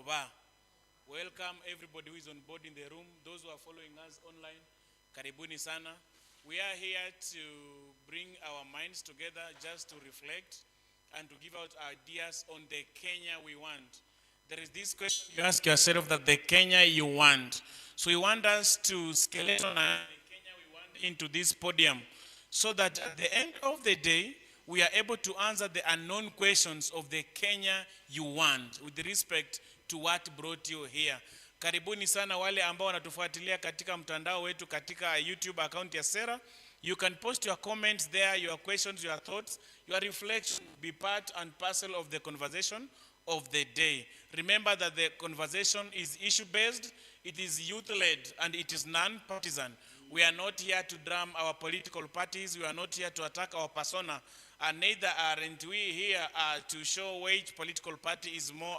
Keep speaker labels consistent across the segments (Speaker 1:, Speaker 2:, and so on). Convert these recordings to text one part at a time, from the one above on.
Speaker 1: Nova. Welcome everybody who is on board in the room. Those who are following us online, karibuni sana. We are here to bring our minds together just to reflect and to give out ideas on the Kenya we want. There is this question you ask yourself, that the Kenya you want. So we want us to skeleton the Kenya we want into this podium, so that at the end of the day, we are able to answer the unknown questions of the Kenya you want with respect to what brought you here. Karibuni sana wale ambao wanatufuatilia katika mtandao wetu katika YouTube account ya Sera. You can post your comments there, your questions, your thoughts, your reflections, be part and parcel of the conversation of the day. Remember that the conversation is issue-based, it is youth-led, and it is non-partisan. We are not here to drum our political parties. We are not here to attack our persona. And neither aren't we here to show which political party is more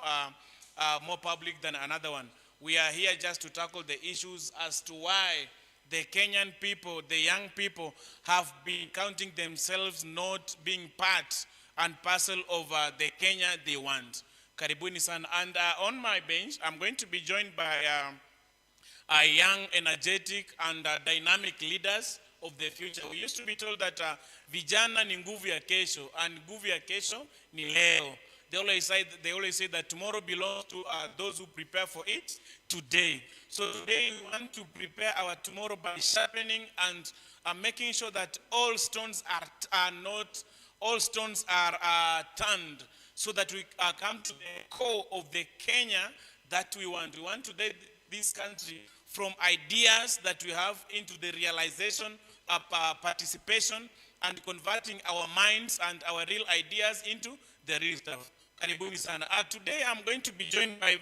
Speaker 1: public than another one. We are here just to tackle the issues as to why the Kenyan people, the young people, have been counting themselves not being part and parcel of the Kenya they want. Karibuni sana. And on my bench, I'm going to be joined by young, energetic, and dynamic leaders of the future. We used to be told that vijana ni nguvu ya kesho, and nguvu ya kesho ni leo. They always say that tomorrow belongs to those who prepare for it today. So today we want to prepare our tomorrow by sharpening and making sure that all stones are turned, so that we come to the core of the Kenya that we want. We want to lead this country from ideas that we have into the realization of participation and converting our minds and our real ideas into the real stuff. Karibuni sana. Today I'm going to be joined by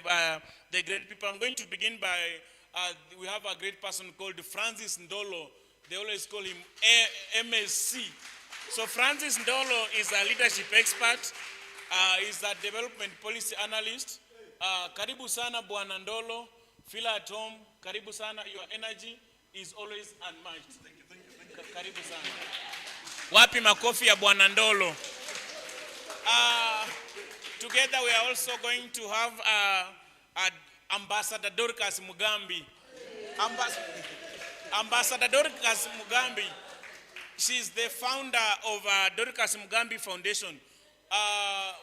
Speaker 1: the great people. I'm going to begin by, we have a great person called Francis Ndolo. They always call him MSC. So Francis Ndolo is a leadership expert. Is a development policy analyst. Karibu sana Bwana Ndolo. Feel at home. Karibu sana. Your energy is always unmatched. Thank you. Karibu sana. Wapi makofi ya Bwana Ndolo? Together we are also going to have Ambassador Dorcas Mugambi. Ambassador Dorcas Mugambi. She's the founder of Dorcas Mugambi Foundation.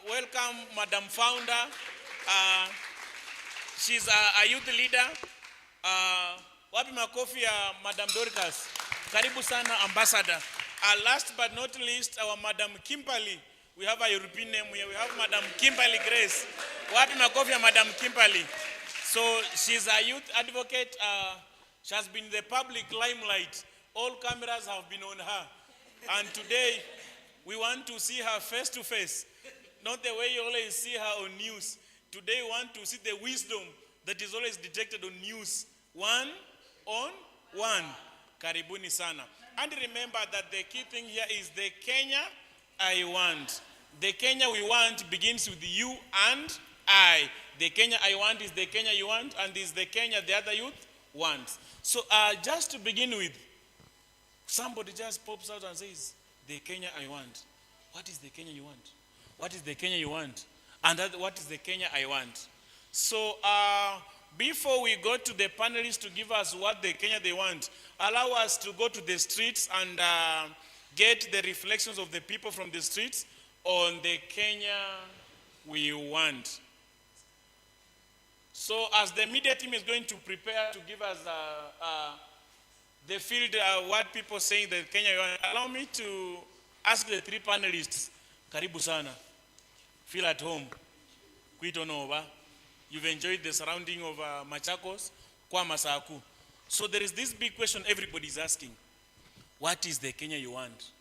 Speaker 1: Welcome, Madam Founder. She's a youth leader. Wapi makofi ya Madam Dorcas. Karibu sana, Ambassador. Last but not least, our Madam Kimberly. We have a European name here. We have Madam Kimberly Grace. Wapi makofi ya Madam Kimberly. So she's a youth advocate. She has been in the public limelight. All cameras have been on her. And today, we want to see her face to face. Not the way you always see her on news. Today, we want to see the wisdom that is always detected on news. One on one. Karibuni sana. And remember that the key thing here is the Kenya I want. The Kenya we want begins with you and I. The Kenya I want is the Kenya you want, and is the Kenya the other youth wants. So just to begin with, somebody just pops out and says, the Kenya I want. What is the Kenya you want? What is the Kenya you want? And what is the Kenya I want? So before we go to the panelists to give us what the Kenya they want, allow us to go to the streets and get the reflections of the people from the streets on the Kenya we want. So as the media team is going to prepare to give us the field, what people saying the Kenya we want, allow me to ask the three panelists. Karibu sana. Feel at home. Kwito Nova. You've enjoyed the surrounding of Machakos, kwa Masaku. So there is this big question everybody is asking. What is the Kenya you want?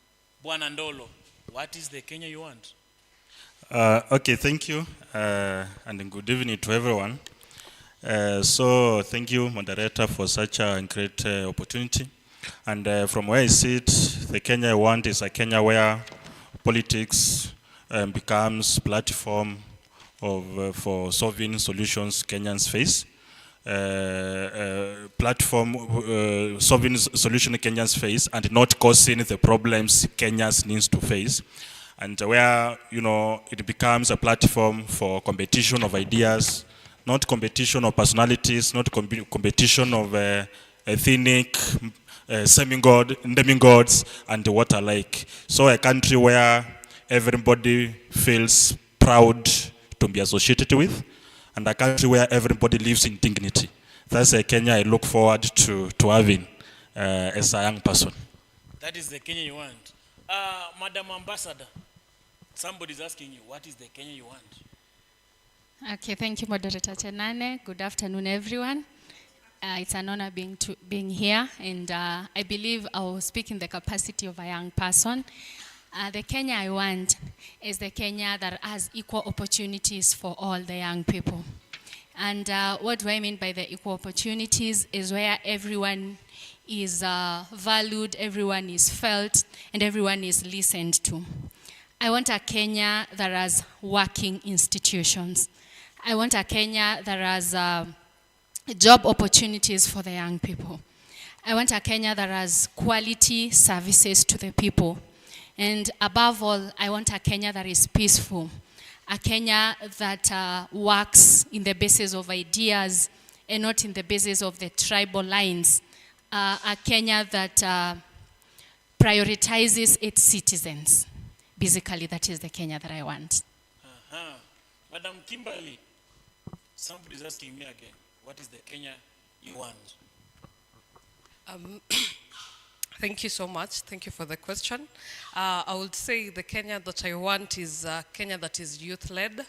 Speaker 1: Bwana Ndolo, what is the Kenya you want?
Speaker 2: Okay, thank you, and good evening to everyone. So thank you, moderator, for such a great opportunity. And from where I sit, the Kenya I want is a Kenya where politics becomes platform for solving solutions Kenyans face. Platform solving solution Kenyans face and not causing the problems Kenyans needs to face. And where, it becomes a platform for competition of ideas, not competition of personalities, not competition of ethnic, demigods, and what alike. So a country where everybody feels proud to be associated with, and a country where everybody lives in dignity. That's a Kenya I look forward to having as a young person.
Speaker 1: That is the Kenya you want. Madam Ambassador, somebody's asking you, what is the Kenya you want?
Speaker 3: Okay, thank you, Moderator Chenane. Good afternoon, everyone. It's an honor being here, and I believe I will speak in the capacity of a young person. The Kenya I want is the Kenya that has equal opportunities for all the young people. And what do I mean by the equal opportunities is where everyone is valued, everyone is felt, and everyone is listened to. I want a Kenya that has working institutions. I want a Kenya that has job opportunities for the young people. I want a Kenya that has quality services to the people. And above all, I want a Kenya that is peaceful. A Kenya that works in the basis of ideas and not in the basis of the tribal lines. A Kenya that prioritizes its citizens. Basically, that is the Kenya that I want.
Speaker 1: Madam Kimberly, somebody's asking me again, what is the Kenya you want?
Speaker 4: Thank you so much. Thank you for the question. I would say the Kenya that I want is Kenya that is youth-led,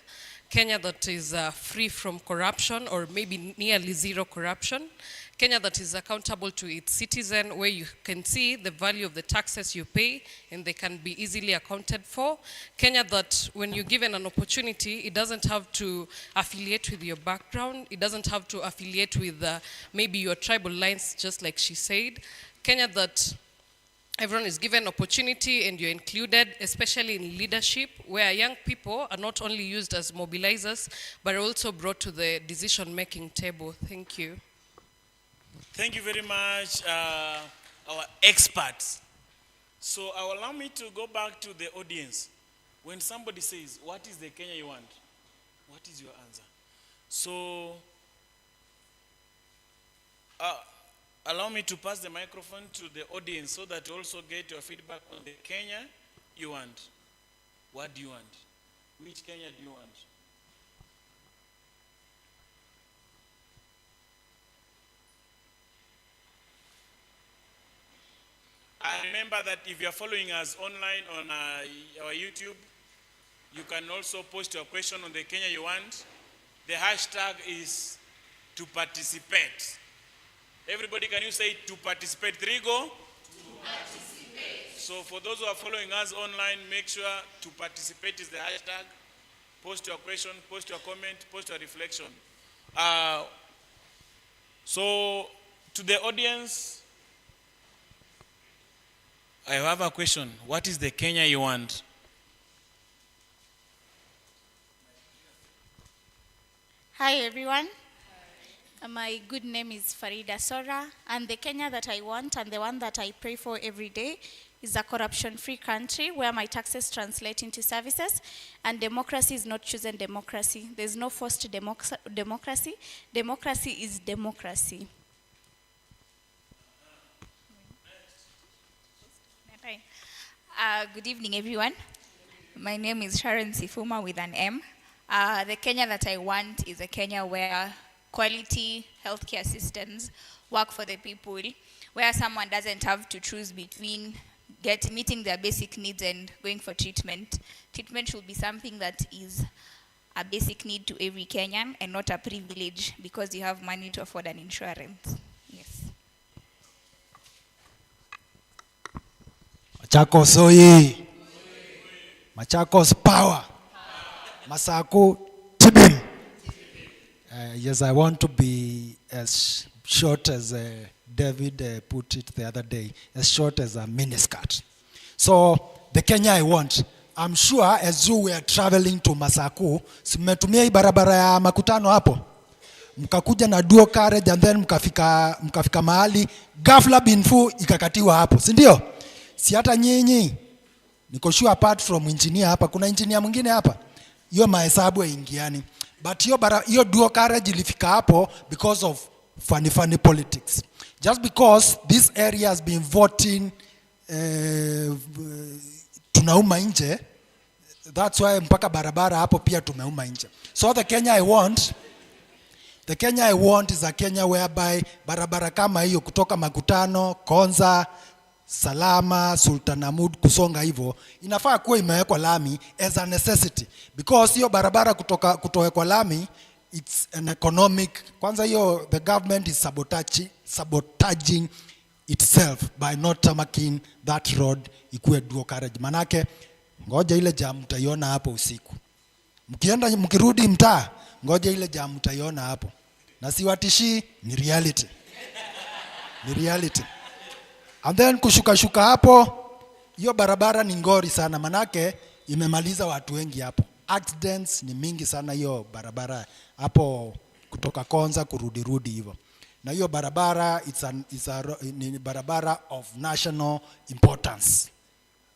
Speaker 4: Kenya that is free from corruption or maybe nearly zero corruption, Kenya that is accountable to its citizen, where you can see the value of the taxes you pay and they can be easily accounted for. Kenya that when you're given an opportunity, it doesn't have to affiliate with your background. It doesn't have to affiliate with maybe your tribal lines, just like she said. Kenya that everyone is given opportunity and you're included, especially in leadership, where young people are not only used as mobilizers, but are also brought to the decision-making table. Thank you.
Speaker 1: Thank you very much, our experts. So allow me to go back to the audience. When somebody says, what is the Kenya you want? What is your answer? So, allow me to pass the microphone to the audience so that you also get your feedback on the Kenya you want. What do you want? Which Kenya do you want? I remember that if you are following us online on our YouTube, you can also post your question on the Kenya you want. The hashtag is to participate. Everybody, can you say to participate? Three go. To participate. So for those who are following us online, make sure to participate is the hashtag. Post your question, post your comment, post your reflection. So to the audience, I have a question. What is the Kenya you want?
Speaker 5: Hi everyone. My good name is Farida Sora, and the Kenya that I want and the one that I pray for every day is a corruption-free country where my taxes translate into services, and democracy is not chosen democracy. There's no forced democracy. Democracy is democracy. Good evening, everyone. My name is Sharon Sifuma with an M. The Kenya that I want is a Kenya where quality healthcare systems work for the people, where someone doesn't have to choose between meeting their basic needs and going for treatment. Treatment should be something that is a basic need to every Kenyan and not a privilege because you have money to afford an insurance. Yes.
Speaker 6: Machakos oye! Machakos power! Masako tibim! Yes, I want to be as short as David put it the other day, as short as a miniskirt. So the Kenya I want, I'm sure as you were traveling to Masako, mmetumia hii barabara ya makutano hapo, mkakuja na dual carriage and then mkafika mahali, ghafla binfu ikakatiwa hapo, si ndio? Si hata nyinyi, niko sure apart from engineer hapa, kuna engineer mwingine hapa, hiyo mahesabu haingiani. But hiyo dual carriage ilifika hapo because of funny politics. Just because this area has been voting tunauma nje, that's why mpaka barabara hapo pia tumeuma nje. So the Kenya I want is a Kenya whereby barabara kama hiyo kutoka Makutano, Konza, Salama, Sultanahmud kusonga hivyo inafaa kuwa imewekwa lami as a necessity, because hiyo barabara kutowekwa lami, it's an economic, kwanza hiyo the government is sabotaging itself by not tamaking that road ikuwe dual carriage. Manake ngoja ile jam mtaiona hapo usiku, mkirudi mtaa ngoja ile jam mtaiona hapo, na siwatishi, ni reality. Ni reality. And then kushuka hapo, hiyo barabara ni ngori sana, manake imemaliza watu wengi hapo. Accidents ni mingi sana hiyo barabara hapo kutoka Konza kurudi hivyo. Na hiyo barabara ni barabara of national importance.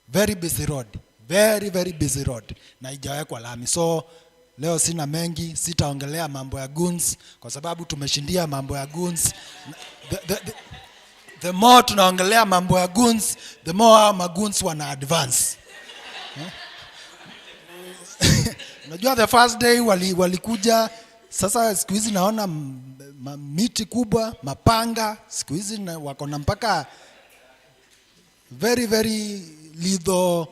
Speaker 6: Very busy road. Very busy road. Na haijawekwa lami. So leo sina mengi, sitaongelea mambo ya goons kwa sababu tumeshindia mambo ya goons. The more tunaongelea mambo ya goons, the more magoons wana advance. Unajua the first day walikuja, sasa siku hizi naona miti kubwa, mapanga, siku hizi wako na mpaka very lethal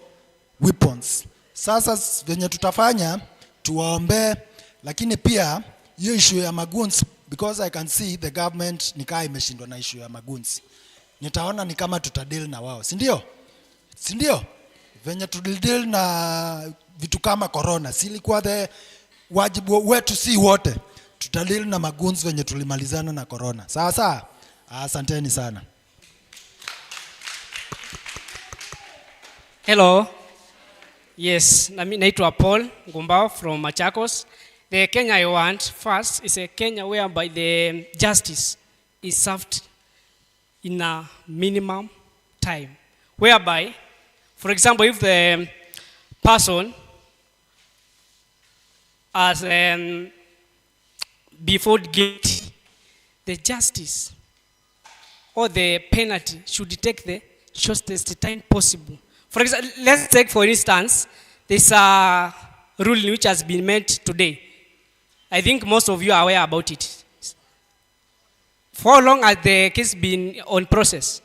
Speaker 6: weapons. Sasa venye tutafanya tuwaombe, lakini pia hiyo issue ya magoons, because I can see the government nikaa imeshindwa na issue ya magoons. Nitaona ni kama tutadeal na wao, si ndio? Venye tudeal na vitu kama corona, si ilikuwa the wajibu wetu si wote, tutadeal na magoons venye tulimalizana na corona. Sasa asanteni sana.
Speaker 7: Hello. Yes, naitwa Paul Ngumbao from Machakos. The Kenya I want first is a Kenya whereby the justice is served in a minimum time. Whereby, for example, if the person has before guilty, the justice or the penalty should take the shortest time possible. For example, let's take for instance, there's a ruling which has been made today. I think most of you are aware about it. For how long has the case been on process?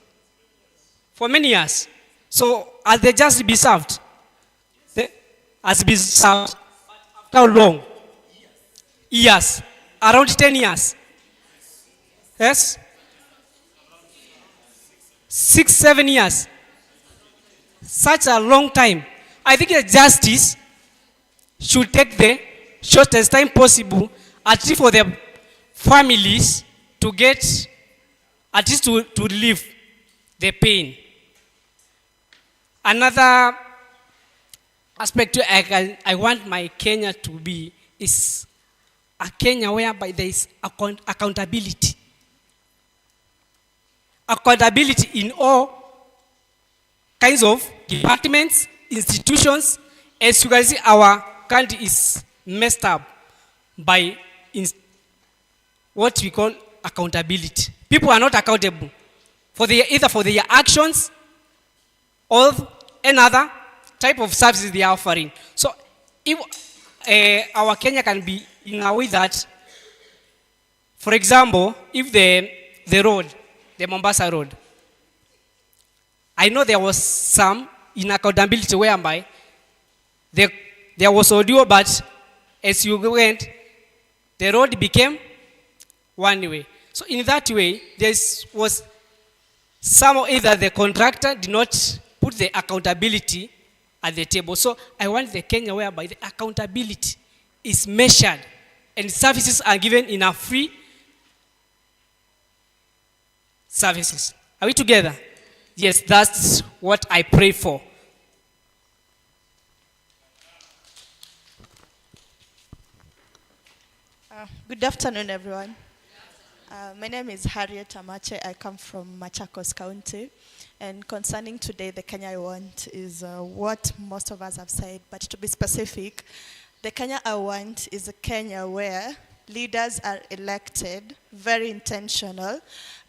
Speaker 7: For many years. So has the justice been served? Has been served. How long? Years. Around 10 years. Yes? 6, 7 years. Such a long time. I think the justice should take the shortest time possible, at least for the families to get, at least to relieve the pain. Another aspect I want my Kenya to be is a Kenya whereby there is accountability. Accountability in all kinds of departments, institutions. As you can see, our country is messed up by what we call accountability. People are not accountable for either for their actions or another type of services they are offering. So if our Kenya can be in a way that, for example, if the road, the Mombasa road, I know there was some inaccountability whereby there was audio, but as you went, the road became one way. So in that way, there was some, either the contractor did not put the accountability at the table. So I want the Kenya whereby the accountability is measured and services are given in a free services. Are we together? Yes, that's what I pray for.
Speaker 8: Good afternoon, everyone. My name is Harriet Amache. I come from Machakos County. And concerning today, the Kenya I want is what most of us have said. But to be specific, The Kenya I want is a Kenya where leaders are elected, very intentional,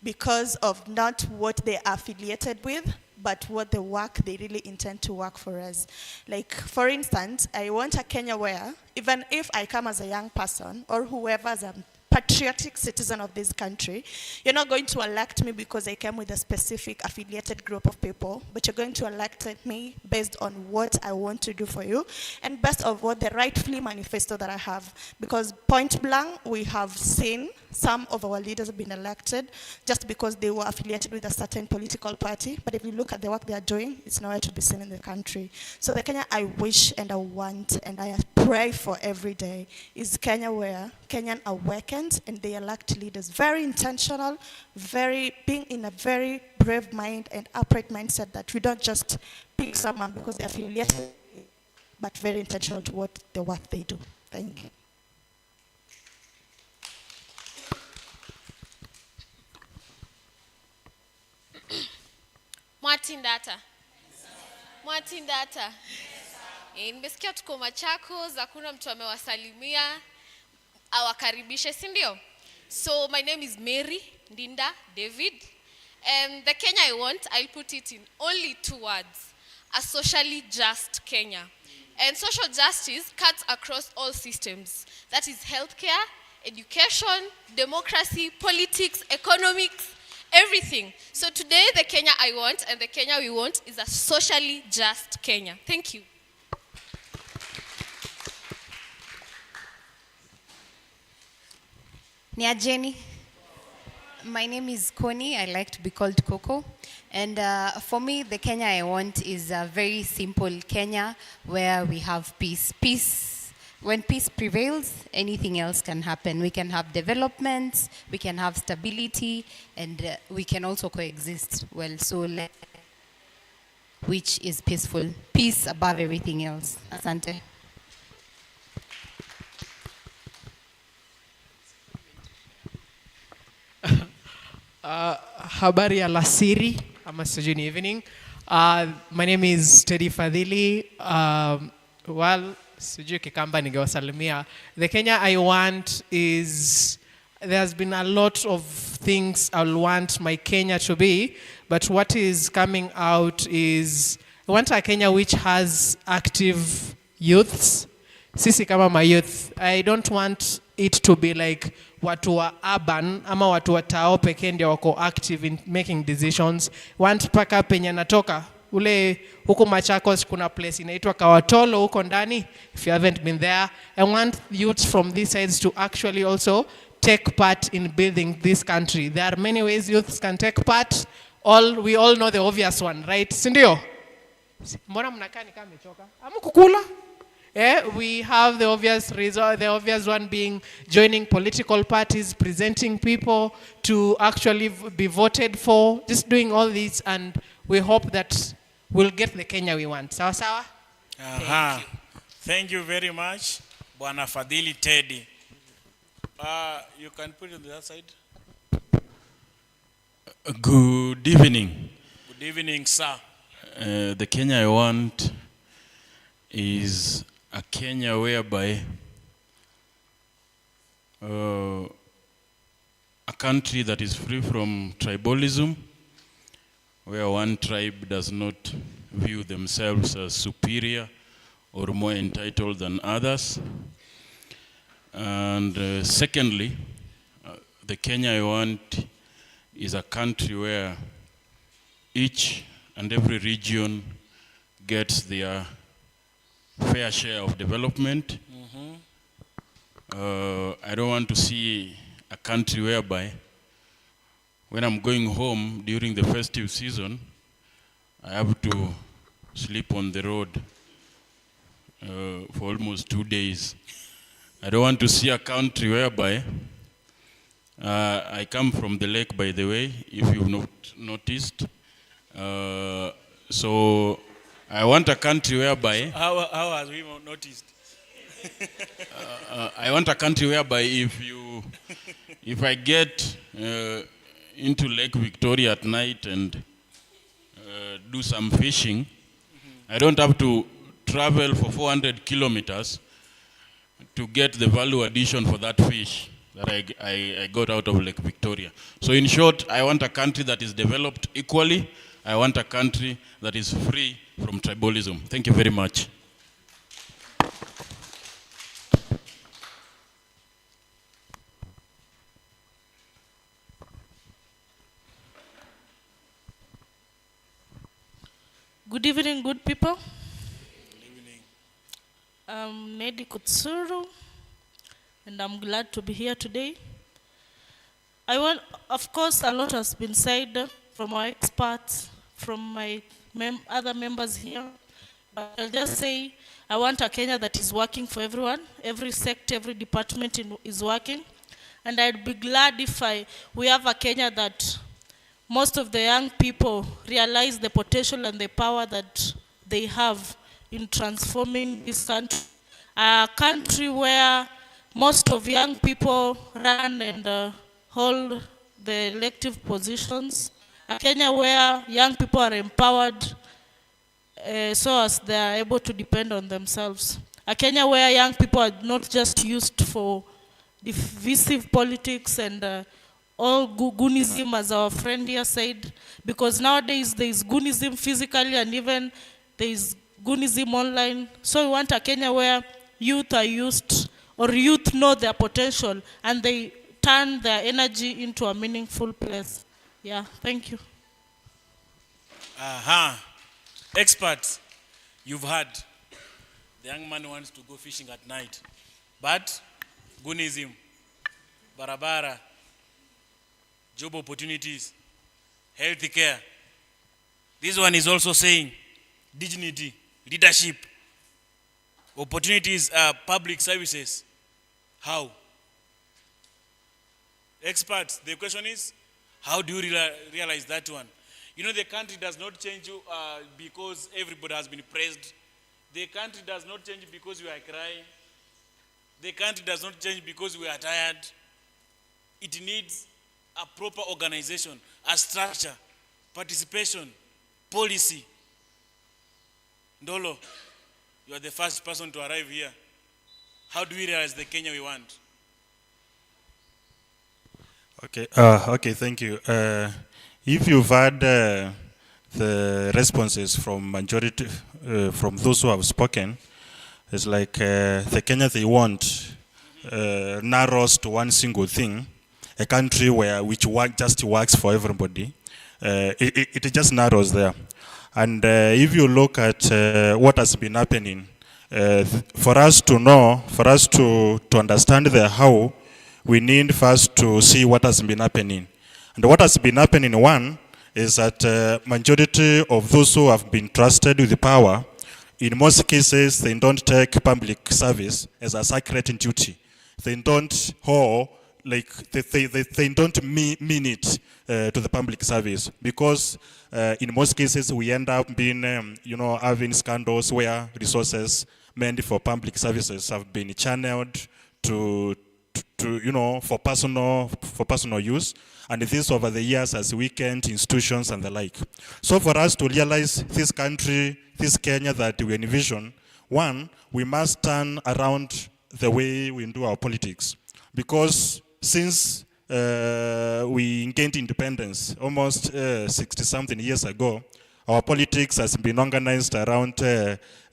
Speaker 8: because of not what they are affiliated with, but what the work they really intend to work for us. Like, for instance, I want a Kenya where, even if I come as a young person, or whoever is a patriotic citizen of this country, you're not going to elect me because I came with a specific affiliated group of people, but you're going to elect me based on what I want to do for you, and based on what the rightfully manifesto that I have. Because point blank, we have seen some of our leaders have been elected just because they were affiliated with a certain political party, but if you look at the work they are doing, it's nowhere to be seen in the country. So the Kenya I wish and I want and I pray for every day is Kenya where Kenyan awakens and they elect leaders very intentional, very being in a very brave mind and upright mindset, that we don't just pick someone because they're affiliated, but very intentional to what the work they do. Thank you.
Speaker 9: Mwatindata. Mwatindata. Nimesikia tuko Machakos, hakuna mtu amewasalimia, awakaribishe, si ndio? So my name is Mary Ndinda David. And the Kenya I want, I'll put it in only 2 words. A socially just Kenya. And social justice cuts across all systems. That is healthcare, education, democracy, politics, economics, everything. So today, the Kenya I want and the Kenya we want is a socially just Kenya. Thank you.
Speaker 10: Nia Jenny. My name is Connie. I like to be called Coco. And for me, the Kenya I want is a very simple Kenya where we have peace. Peace. When peace prevails, anything else can happen. We can have developments, we can have stability, and we can also coexist well. So, which is peaceful. Peace above everything else. Asante.
Speaker 11: Habari alasiri, ama sijui ni evening. My name is Teddy Fadhili. Well, sijui kikamba ningewasalimia. The Kenya I want is, there's been a lot of things I'll want my Kenya to be, but what is coming out is, I want a Kenya which has active youths. Sisi kama my youth, I don't want it to be like watu wa urban ama watu wa tao pekee ndio wako active in making decisions. Want paka penye natoka ule huko Machakos kuna place inaitwa Kawatolo huko ndani. If you haven't been there, I want youths from these sides to actually also take part in building this country. There are many ways youths can take part. We all know the obvious one, right? Sindio? Mbona mnakaa ni kama mmechoka? Hamkukula? Yeah, we have the obvious result, the obvious one being joining political parties, presenting people to actually be voted for, just doing all this, and we hope that we'll get the Kenya we want. Sawa sawa?
Speaker 1: Thank you very much, Bwana Fadhili Teddy. You can put it on the other side.
Speaker 2: Good evening.
Speaker 1: Good evening, sir.
Speaker 2: The Kenya I want is a Kenya whereby a country that is free from tribalism, where one tribe does not view themselves as superior or more entitled than others. And secondly, the Kenya I want is a country where each and every region gets their fair share of development. I don't want to see a country whereby when I'm going home during the festive season, I have to sleep on the road for almost 2 days. I don't want to see a country whereby I come from the lake, by the way, if you've not noticed. So I want a country whereby...
Speaker 1: How has we noticed?
Speaker 2: I want a country whereby if I get into Lake Victoria at night and do some fishing, I don't have to travel for 400 kilometers
Speaker 12: to get the value addition for that fish that I got out of Lake Victoria. So in short, I want a country that is developed equally. I want a country that is free from tribalism. Thank you very much.
Speaker 13: Good evening, good people. Good evening. I'm Nedi Kutsuru, and I'm glad to be here today. Of course, a lot has been said from our experts, from my other members here. But I'll just say, I want a Kenya that is working for everyone. Every sector, every department is working. And I'd be glad if we have a Kenya that most of the young people realize the potential and the power that they have in transforming this country. A country where most of young people run and hold the elective positions. A Kenya where young people are empowered so as they are able to depend on themselves. A Kenya where young people are not just used for divisive politics and all goonism, as our friend here said, because nowadays there is goonism physically and even there is goonism online. So we want a Kenya where youth are used, or youth know their potential and they turn their energy into a meaningful place. Yeah, thank you.
Speaker 1: Experts, you've heard. The young man wants to go fishing at night. But goonism, barabara, job opportunities, health care. This one is also saying dignity, leadership, opportunities, public services. How? Experts, the question is, how do you realize that one? You know, the country does not change because everybody has been praised. The country does not change because we are crying. The country does not change because we are tired. It needs a proper organization, a structure, participation, policy. Ndolo, you are the first person to arrive here. How do we realize the Kenya we want?
Speaker 2: Okay, thank you. If you've had the responses from majority, from those who have spoken, it's like the Kenya they want narrows to one single thing, a country which just works for everybody. It just narrows there. And if you look at what has been happening, for us to know, for us to understand the how, we need first to see what has been happening. And what has been happening, one, is that majority of those who have been trusted with the power, in most cases, they don't take public service as a sacred duty. They don't they don't mean it to the public service, because in most cases we end up being, having scandals where resources meant for public services have been channeled to for personal use, and this over the years has weakened institutions and the like. So for us to realize this country, this Kenya that we envision, one, we must turn around the way we do our politics, because since we gained independence almost 60-something years ago, our politics has been organized around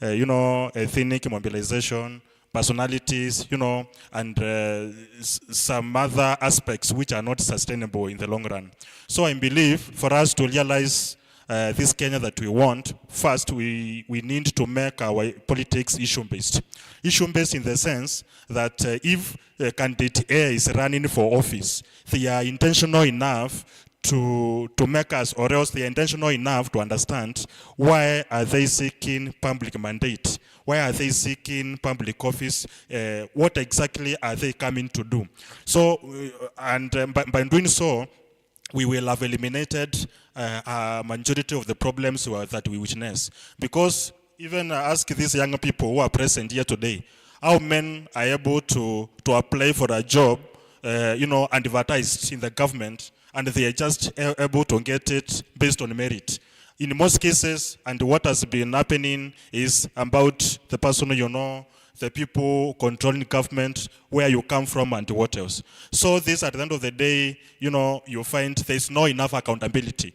Speaker 2: ethnic mobilization, personalities, and some other aspects which are not sustainable in the long run. So I believe for us to realize this Kenya that we want, first we need to make our politics issue-based. Issue-based in the sense that if candidate A is running for office, they are intentional enough to make us, or else they are intentional enough to understand why are they seeking public mandate, why are they seeking public office, what exactly are they coming to do. So, by doing so, we will have eliminated a majority of the problems that we witness. Because even ask these young people who are present here today, how many are able to apply for a job, advertised in the government, and they are just able to get it based on merit. In most cases, and what has been happening is about the person the people controlling government, where you come from and what else. So this, at the end of the day, you find there's no enough accountability.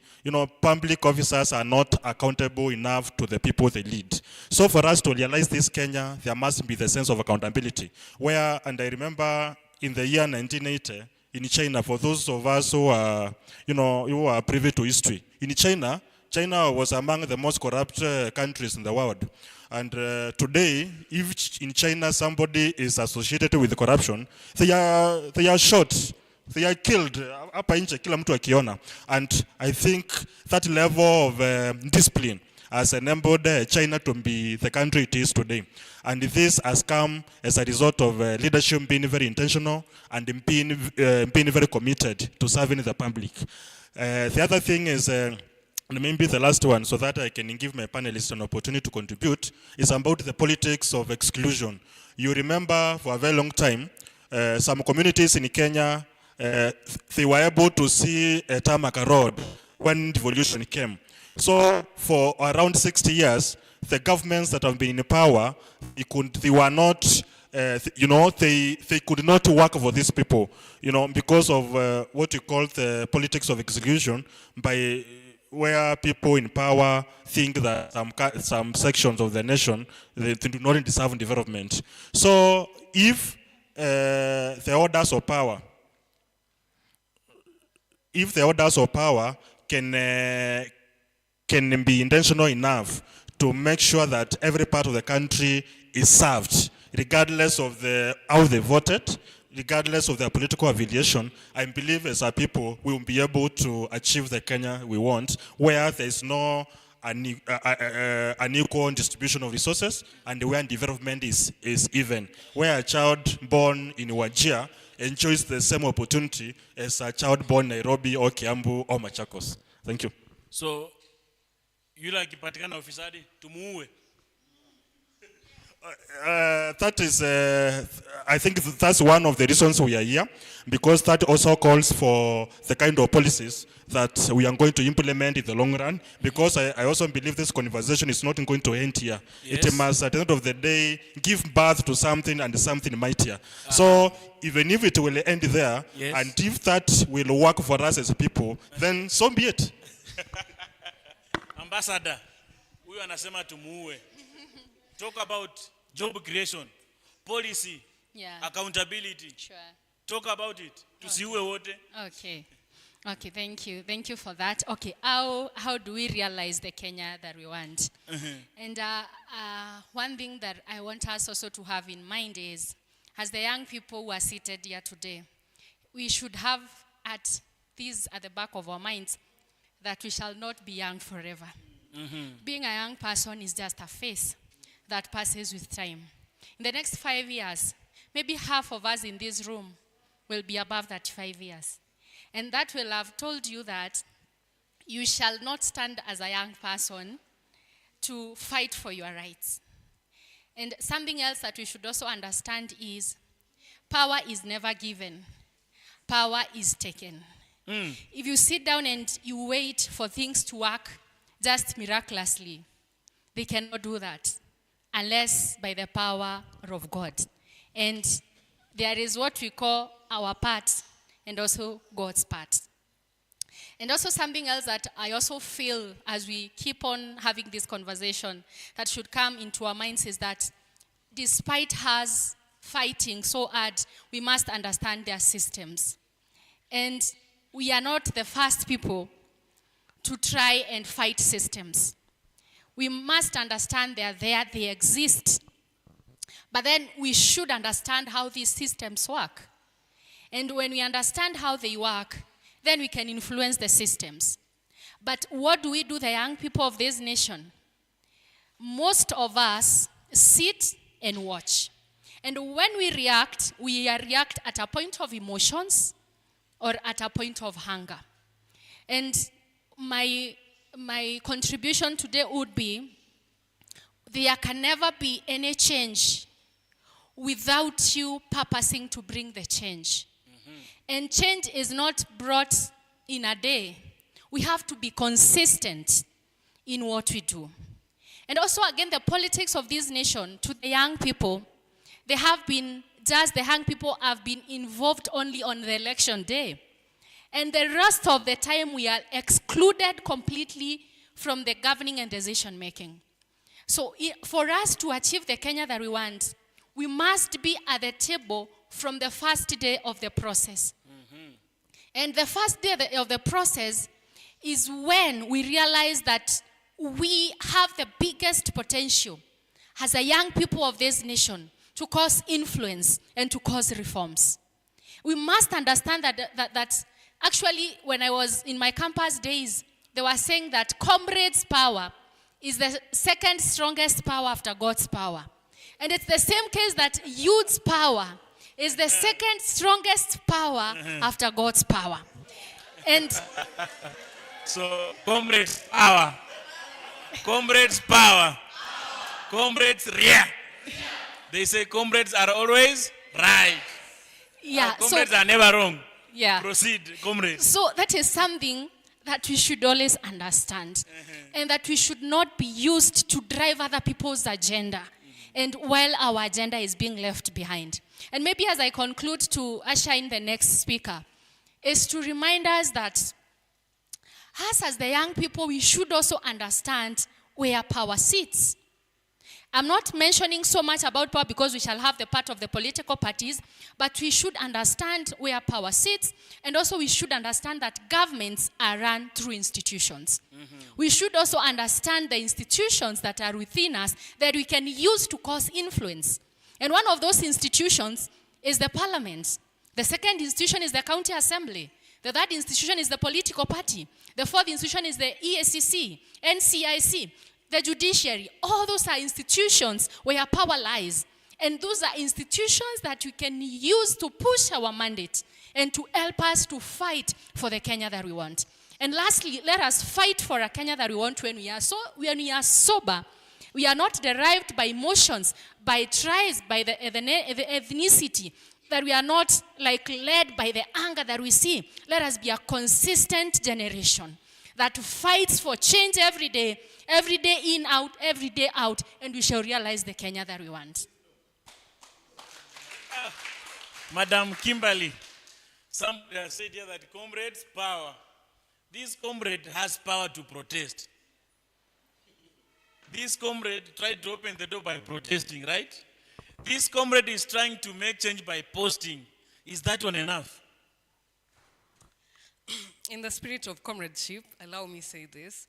Speaker 2: Public officers are not accountable enough to the people they lead. So for us to realize this Kenya, there must be the sense of accountability. And I remember in the year 1980, in China, for those of us who are, who are privy to history, in China was among the most corrupt countries in the world. And today, if in China somebody is associated with corruption, they are shot, they are killed. And I think that level of discipline has enabled China to be the country it is today. And this has come as a result of leadership being very intentional and being very committed to serving the public. The other thing is, and maybe the last one, so that I can give my panelists an opportunity to contribute, is about the politics of exclusion. You remember for a very long time, some communities in Kenya, they were able to see a tarmac road when devolution came. So for around 60 years, the governments that have been in power, they were not, they could not work for these people, because of what you call the politics of exclusion, where people in power think that some sections of the nation, they do not deserve development. So if the orders of power can be intentional enough to make sure that every part of the country is served, regardless of how they voted, regardless of their political affiliation, I believe as a people we will be able to achieve the Kenya we want, where there is no unequal distribution of resources and where development is even, where a child born in Wajir enjoys the same opportunity as a child born in Nairobi or Kiambu or Machakos. Thank you.
Speaker 1: So, yule akipatikana ofisadi tumuue.
Speaker 2: That is, I think that's one of the reasons we are here, because that also calls for the kind of policies that we are going to implement in the long run, because I also believe this conversation is not going to end here. Yes. It must, at the end of the day, give birth to something and something mightier. So even if it will end there, yes, and if that will work for us as people, then so be it.
Speaker 1: Ambassador, huyu anasema tumuue. Talk about job creation, policy, accountability.
Speaker 3: Sure.
Speaker 1: Talk about it. Tusiue wote.
Speaker 3: Okay. Okay, thank you. Thank you for that. Okay, how do we realize the Kenya that we want? And one thing that I want us also to have in mind is, as the young people who are seated here today, we should have at the back of our minds that we shall not be young forever. Being a young person is just a phase that passes with time. In the next 5 years, maybe half of us in this room will be above that 5 years. And that will have told you that you shall not stand as a young person to fight for your rights. And something else that we should also understand is power is never given. Power is taken. If you sit down and you wait for things to work just miraculously, they cannot do that unless by the power of God. And there is what we call our part and also God's part. And also something else that I also feel as we keep on having this conversation that should come into our minds is that despite us fighting so hard, we must understand their systems. And we are not the first people to try and fight systems. We must understand they are there, they exist. But then we should understand how these systems work. And when we understand how they work, then we can influence the systems. But what do we do, the young people of this nation? Most of us sit and watch. And when we react at a point of emotions or at a point of hunger. And my contribution today would be, there can never be any change without you purposing to bring the change. And change is not brought in a day. We have to be consistent in what we do. And also, again, the politics of this nation, to the young people, they have been, just the young people have been involved only on the election day. And the rest of the time we are excluded completely from the governing and decision making. So for us to achieve the Kenya that we want, we must be at the table from the first day of the process. And the first day of the process is when we realize that we have the biggest potential as a young people of this nation to cause influence and to cause reforms. We must understand that actually, when I was in my campus days, they were saying that comrades' power is the second strongest power after God's power. And it's the same case that youth's power is the second strongest power after God's power. And
Speaker 1: so, comrades' power. Comrades' power. Comrades' rear. They say comrades are always right.
Speaker 3: Yeah,
Speaker 1: comrades are never wrong.
Speaker 3: Yeah.
Speaker 1: Proceed, comrades.
Speaker 3: So that is something that we should always understand. And that we should not be used to drive other people's agenda. And while our agenda is being left behind. And maybe as I conclude to usher in the next speaker, is to remind us that us as the young people, we should also understand where power sits. I'm not mentioning so much about power because we shall have the part of the political parties, but we should understand where power sits, and also we should understand that governments are run through institutions. We should also understand the institutions that are within us that we can use to cause influence. And one of those institutions is the parliament. The second institution is the county assembly. The third institution is the political party. The fourth institution is the EACC, NCIC, the judiciary. All those are institutions where power lies. And those are institutions that we can use to push our mandate and to help us to fight for the Kenya that we want. And lastly, let us fight for a Kenya that we want when we are sober. We are not derived by emotions, by tribes, by the ethnicity, that we are not like led by the anger that we see. Let us be a consistent generation that fights for change every day in, out, every day out, and we shall realize the Kenya that we want.
Speaker 1: Madam Kimberly, somebody has said here that comrades' power. This comrade has power to protest. This comrade tried to open the door by protesting, right? This comrade is trying to make change by posting. Is that one enough?
Speaker 4: In the spirit of comradeship, allow me say this.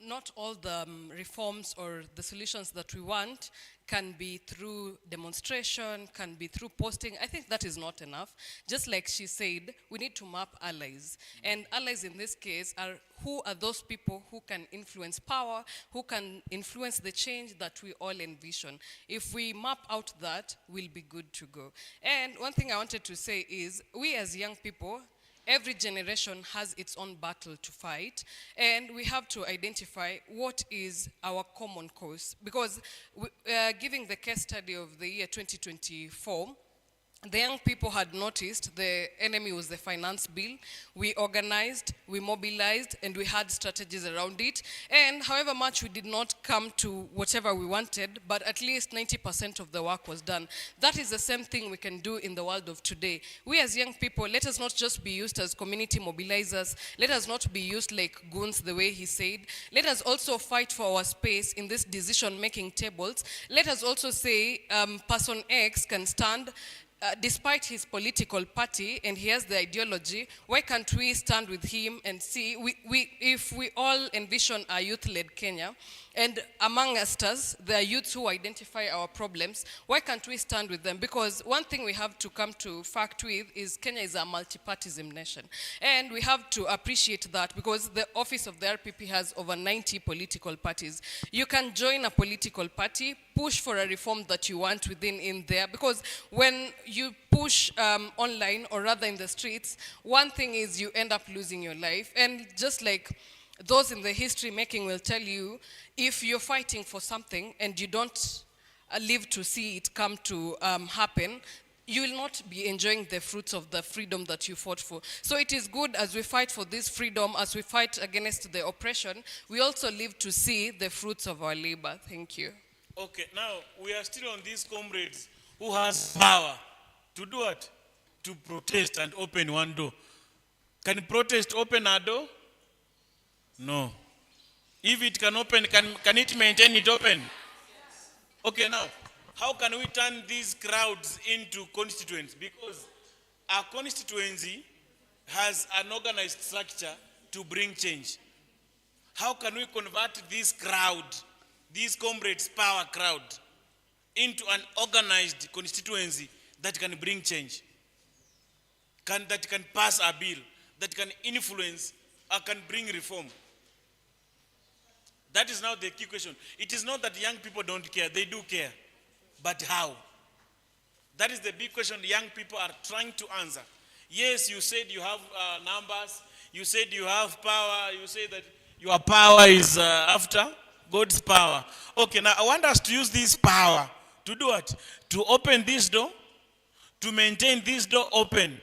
Speaker 4: Not all the reforms or the solutions that we want can be through demonstration, can be through posting. I think that is not enough. Just like she said, we need to map allies. And allies in this case are who are those people who can influence power, who can influence the change that we all envision. If we map out that, we'll be good to go. And one thing I wanted to say is, we as young people, every generation has its own battle to fight, and we have to identify what is our common cause. Because giving the case study of the year 2024, the young people had noticed the enemy was the finance bill. We organized, we mobilized, and we had strategies around it. And however much we did not come to whatever we wanted, but at least 90% of the work was done. That is the same thing we can do in the world of today. We as young people, let us not just be used as community mobilizers. Let us not be used like goons, the way he said. Let us also fight for our space in this decision-making tables. Let us also say person X can stand despite his political party, and he has the ideology. Why can't we stand with him and see, if we all envision a youth-led Kenya, and among us, there are youths who identify our problems, why can't we stand with them? Because one thing we have to come to fact with is Kenya is a multi-partism nation. And we have to appreciate that, because the office of the RPP has over 90 political parties. You can join a political party, push for a reform that you want within in there, because when you push online, or rather in the streets, one thing is you end up losing your life. And just like those in the history making will tell you, if you're fighting for something and you don't live to see it come to happen, you will not be enjoying the fruits of the freedom that you fought for. So it is good, as we fight for this freedom, as we fight against the oppression, we also live to see the fruits of our labor. Thank you.
Speaker 1: Okay, now we are still on these comrades. who has power to do what? To protest and open one door. Can protest open a door? No. If it can open, can it maintain it open? Okay, now, how can we turn these crowds into constituents? Because our constituency has an organized structure to bring change. How can we convert this crowd, these comrades' power crowd, into an organized constituency that can bring change? That can pass a bill, that can influence, or can bring reform? That is now the key question. It is not that young people don't care, they do care. But how? That is the big question the young people are trying to answer. Yes, you said you have numbers, you said you have power, you say that your power is after God's power. Okay, now I want us to use this power to do what? To open this door, to maintain this door open,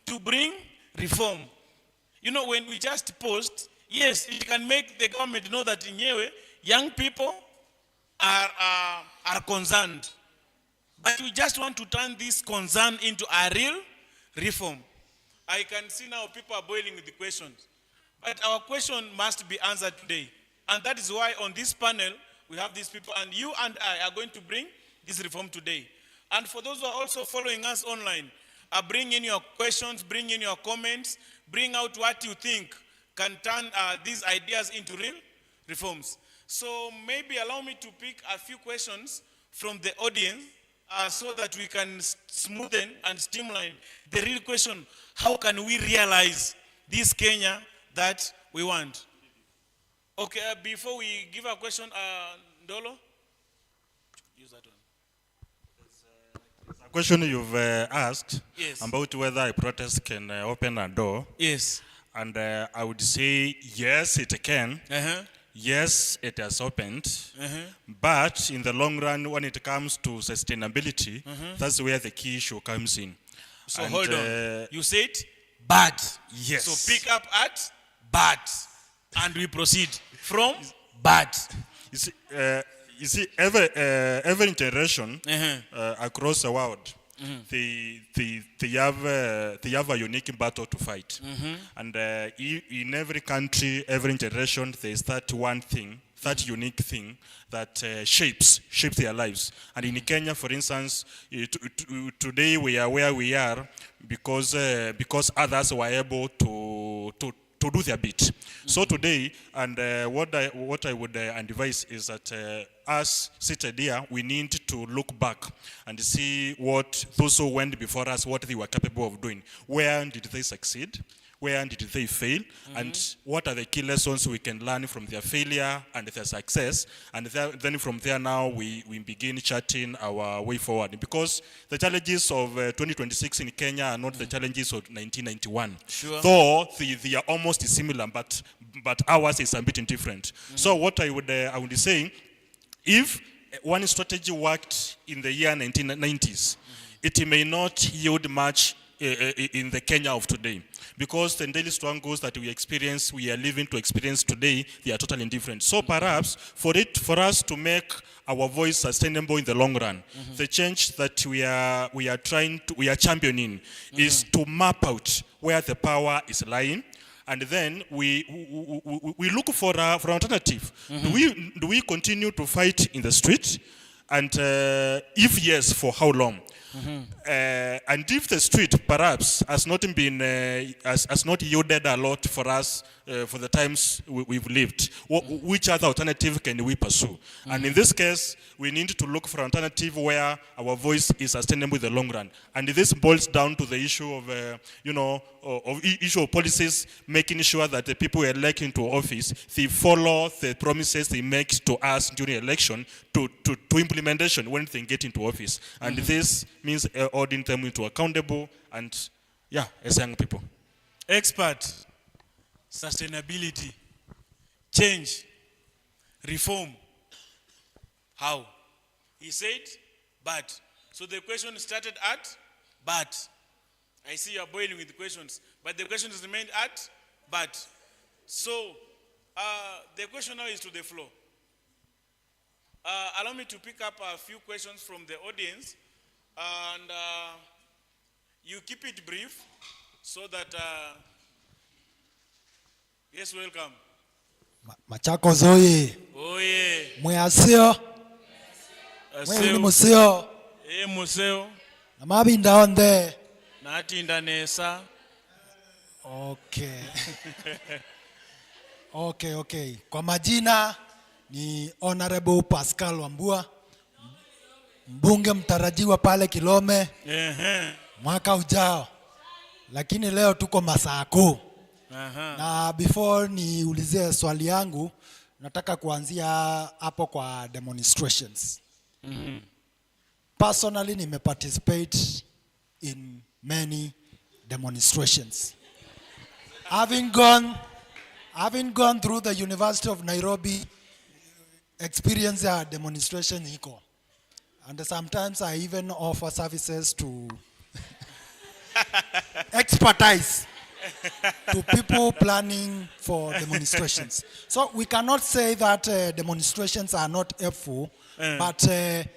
Speaker 1: to bring reform. You know, when we just post, yes, it can make the government know that in Yewe, young people are concerned. But we just want to turn this concern into a real reform. I can see now people are boiling with the questions. But our question must be answered today. And that is why on this panel, we have these people. And you and I are going to bring this reform today. And for those who are also following us online, bring in your questions, bring in your comments, bring out what you think can turn these ideas into real reforms. So maybe allow me to pick a few questions from the audience so that we can smoothen and streamline the real question. How can we realize this Kenya that we want? Okay, before we give a question, Ndolo? Use that one.
Speaker 2: A question you've asked
Speaker 1: Yes.
Speaker 2: about whether a protest can open a door.
Speaker 1: Yes.
Speaker 2: And I would say, yes, it can. Yes, it has opened. But in the long run, when it comes to sustainability, that's where the key issue comes in.
Speaker 1: So
Speaker 2: And,
Speaker 1: hold on. You said bad.
Speaker 2: Yes.
Speaker 1: So pick up at bad. And we proceed from bad.
Speaker 2: You see, every generation across the world, they have a unique battle to fight. And in every country, every generation, there is that one thing, that unique thing that shapes their lives. And in Kenya, for instance, today we are where we are because others were able to do their bit. So today, and what I would advise is that us seated here, we need to look back and see what those who went before us, what they were capable of doing. Where did they succeed? Where did they fail? And what are the key lessons we can learn from their failure and their success? And then from there now, we begin charting our way forward. Because the challenges of 2026 in Kenya are not the challenges of 1991.
Speaker 1: Sure.
Speaker 2: Though they are almost similar, but ours is a bit different. So what I would say, if one strategy worked in the year 1990s, it may not yield much in the Kenya of today, because the daily struggles that we are living to experience today, they are totally different. So perhaps for us to make our voice sustainable in the long run, the change that we are championing is to map out where the power is lying. And then we look for an alternative. Do we continue to fight in the street? And if yes, for how long? And if the street perhaps has not yielded a lot for us for the times we've lived, which other alternative can we pursue? And in this case, we need to look for an alternative where our voice is sustainable in the long run. And this boils down to the issue of issue of policies, making sure that the people we elect into office, they follow the promises they make to us during election to implementation when they get into office. And this means holding them into accountable and, as young people.
Speaker 1: Expert, sustainability, change, reform. How? He said, but. So the question started at, but. I see you are boiling with questions, but the questions remained at, but. So the question now is to the floor. Allow me to pick up a few questions from the audience. And you keep it brief so that, yes, welcome.
Speaker 6: Machakos oye.
Speaker 1: Oye.
Speaker 6: Mwasio. Mwe museo.
Speaker 1: Museo.
Speaker 6: Namabinda onde.
Speaker 1: Natinda nesa.
Speaker 6: Okay. Okay. Kwa majina ni Honorable Pascal Wambua, mbunge mtarajiwa pale Kilome mwaka ujao, lakini leo tuko Machakos. Na before niulizie swali yangu, nataka kuanzia hapo kwa demonstrations. Personally, nimeparticipate in many demonstrations. Having gone through the University of Nairobi, experience a demonstration iko. And sometimes I even offer services to expertise to people planning for demonstrations. So we cannot say that demonstrations are not helpful, but it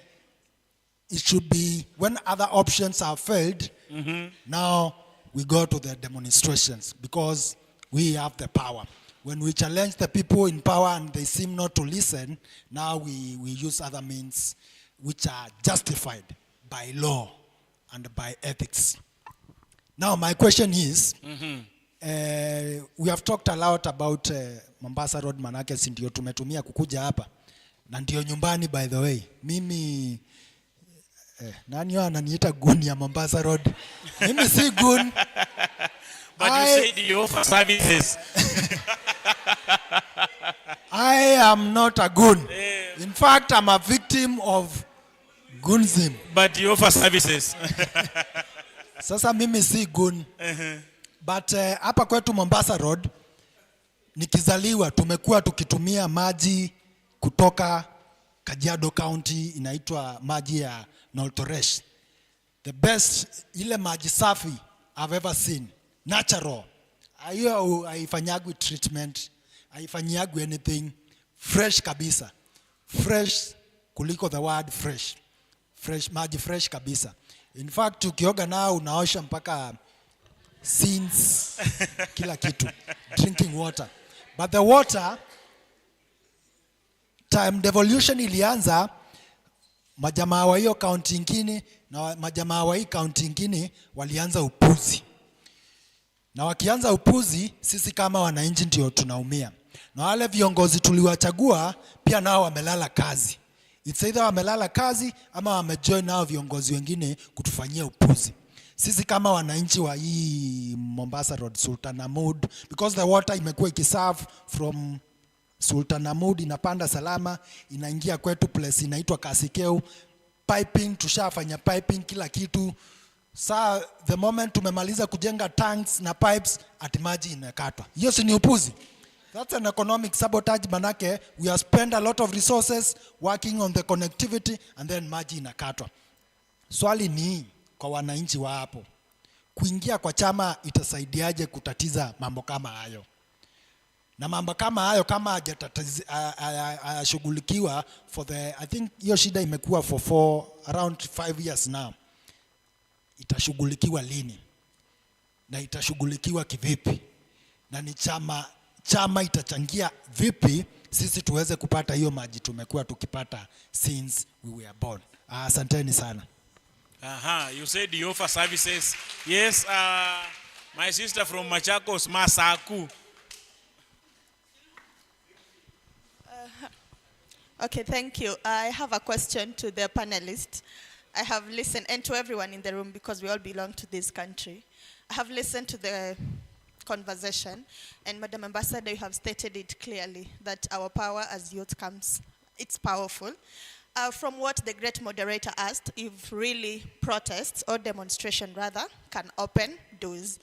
Speaker 6: should be when other options are failed, now we go to the demonstrations because we have the power. When we challenge the people in power and they seem not to listen, now we use other means which are justified by law and by ethics. Now my question is, we have talked a lot about Mombasa Road, manake si ndio tumetumia kukuja hapa. Na ndio nyumbani, by the way. Mimi, nani ananiita gun ya Mombasa Road? Mimi si gun.
Speaker 1: But you said you offer services.
Speaker 6: I am not a goon. In fact, I'm a victim of goonzim.
Speaker 1: But you offer services.
Speaker 6: Sasa mimi si goon. But hapa kwetu Mombasa Road, nikizaliwa tumekuwa tukitumia maji kutoka Kajiado County, inaitwa maji ya Noltoresh. The best, ile maji safi I've ever seen. Natural. Hiyo haifanyagwi treatment, haifanyagwi anything. Fresh kabisa. Fresh kuliko the word fresh. Fresh, maji fresh kabisa. In fact, ukioga nao unaosha mpaka sins, kila kitu. Drinking water. But the water, time devolution ilianza, majamaa wa hiyo county ingine na majamaa wa hii county ingine walianza upuzi. Na wakianza upuzi, sisi kama wananchi ndio tunaumia. Na wale viongozi tuliwachagua pia nao wamelala kazi. It's either wamelala kazi ama wamejoin nao viongozi wengine kutufanyia upuzi. Sisi kama wananchi wa hii Mombasa Road, Sultanahmood, because the water imekuwa ikiserve from Sultanahmood, inapanda Salama, inaingia kwetu place inaitwa Kasikeu. Piping, tushafanya piping kila kitu. Saa the moment tumemaliza kujenga tanks na pipes, ati maji inakatwa. Hiyo si ni upuzi? That's an economic sabotage, manake we have spent a lot of resources working on the connectivity and then maji inakatwa. Swali ni kwa wananchi wa hapo, kuingia kwa chama itasaidiaje kutatiza mambo kama hayo? Na mambo kama hayo kama hayashughulikiwa for the, I think hiyo shida imekuwa for around 5 years now. Itashughulikiwa lini? Na itashughulikiwa kivipi? Na ni chama itachangia vipi sisi tuweze kupata hiyo maji tumekuwa tukipata since we were born? Asanteni sana.
Speaker 1: You said you offer services. Yes, my sister from Machakos, Masaku.
Speaker 8: Okay, thank you. I have a question to the panelists. I have listened, and to everyone in the room, because we all belong to this country. I have listened to the conversation, and Madam Ambassador, you have stated it clearly that our power as youth comes, it's powerful. From what the great moderator asked, if really protests or demonstration rather can open doors.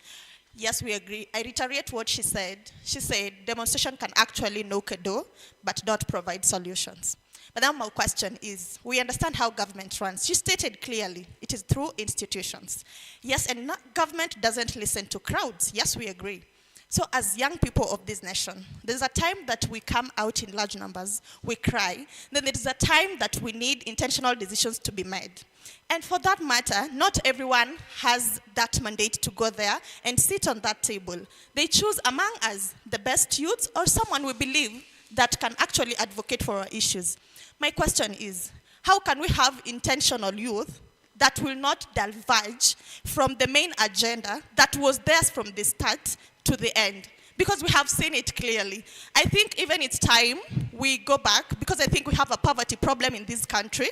Speaker 8: Yes, we agree. I reiterate what she said. She said demonstration can actually knock a door, but not provide solutions. But now my question is, we understand how government runs. She stated clearly, it is through institutions. Yes, and government doesn't listen to crowds. Yes, we agree. So as young people of this nation, there's a time that we come out in large numbers, we cry, then there's a time that we need intentional decisions to be made. And for that matter, not everyone has that mandate to go there and sit on that table. They choose among us the best youths or someone we believe that can actually advocate for our issues. My question is, how can we have intentional youth that will not diverge from the main agenda that was theirs from the start to the end? Because we have seen it clearly. I think even it's time we go back, because I think we have a poverty problem in this country,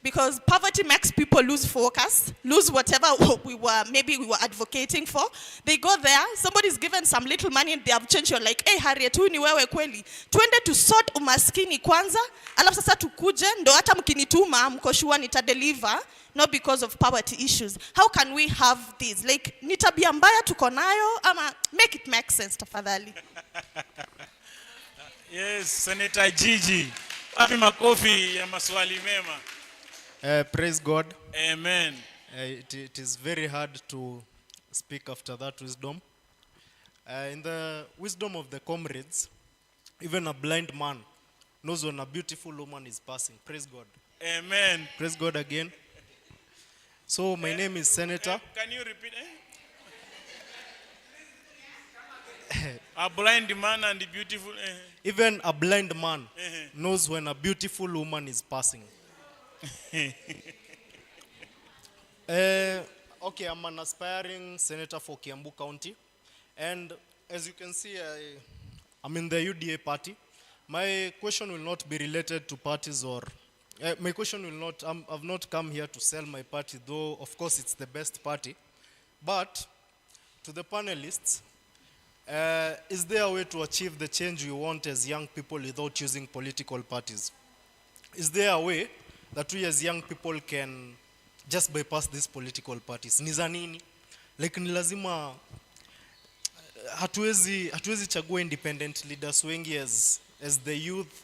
Speaker 8: because poverty makes people lose focus, lose whatever maybe we were advocating for. They go there, somebody's given some little money and they have changed. You're like, hey, Harriet, huyu ni wewe kweli. Tuende to sort umaskini kwanza, alafu sasa tukuje, ndo hata mkinituma, mko sure nitadeliver, not because of poverty issues. How can we have this? Like, ni tabia mbaya tuko nayo, ama make it make sense, tafadhali.
Speaker 1: Yes, Senator Gigi. Wapi makofi ya maswali mema.
Speaker 14: Praise God.
Speaker 1: Amen.
Speaker 14: It is very hard to speak after that wisdom. In the wisdom of the comrades, even a blind man knows when a beautiful woman is passing. Praise God.
Speaker 1: Amen.
Speaker 14: Praise God again. So my name is Senator.
Speaker 1: Can you repeat? A blind man and a beautiful.
Speaker 14: Even a blind man knows when a beautiful woman is passing. Okay, I'm an aspiring senator for Kiambu County, and as you can see, I'm in the UDA party. My question will not be related to parties or my question will not. I've not come here to sell my party, though of course it's the best party. But to the panelists, is there a way to achieve the change we want as young people without using political parties? Is there a way that we as young people can just bypass these political parties? Ni za nini? Like ni lazima hatuwezi chagua independent leaders wengi as the youth.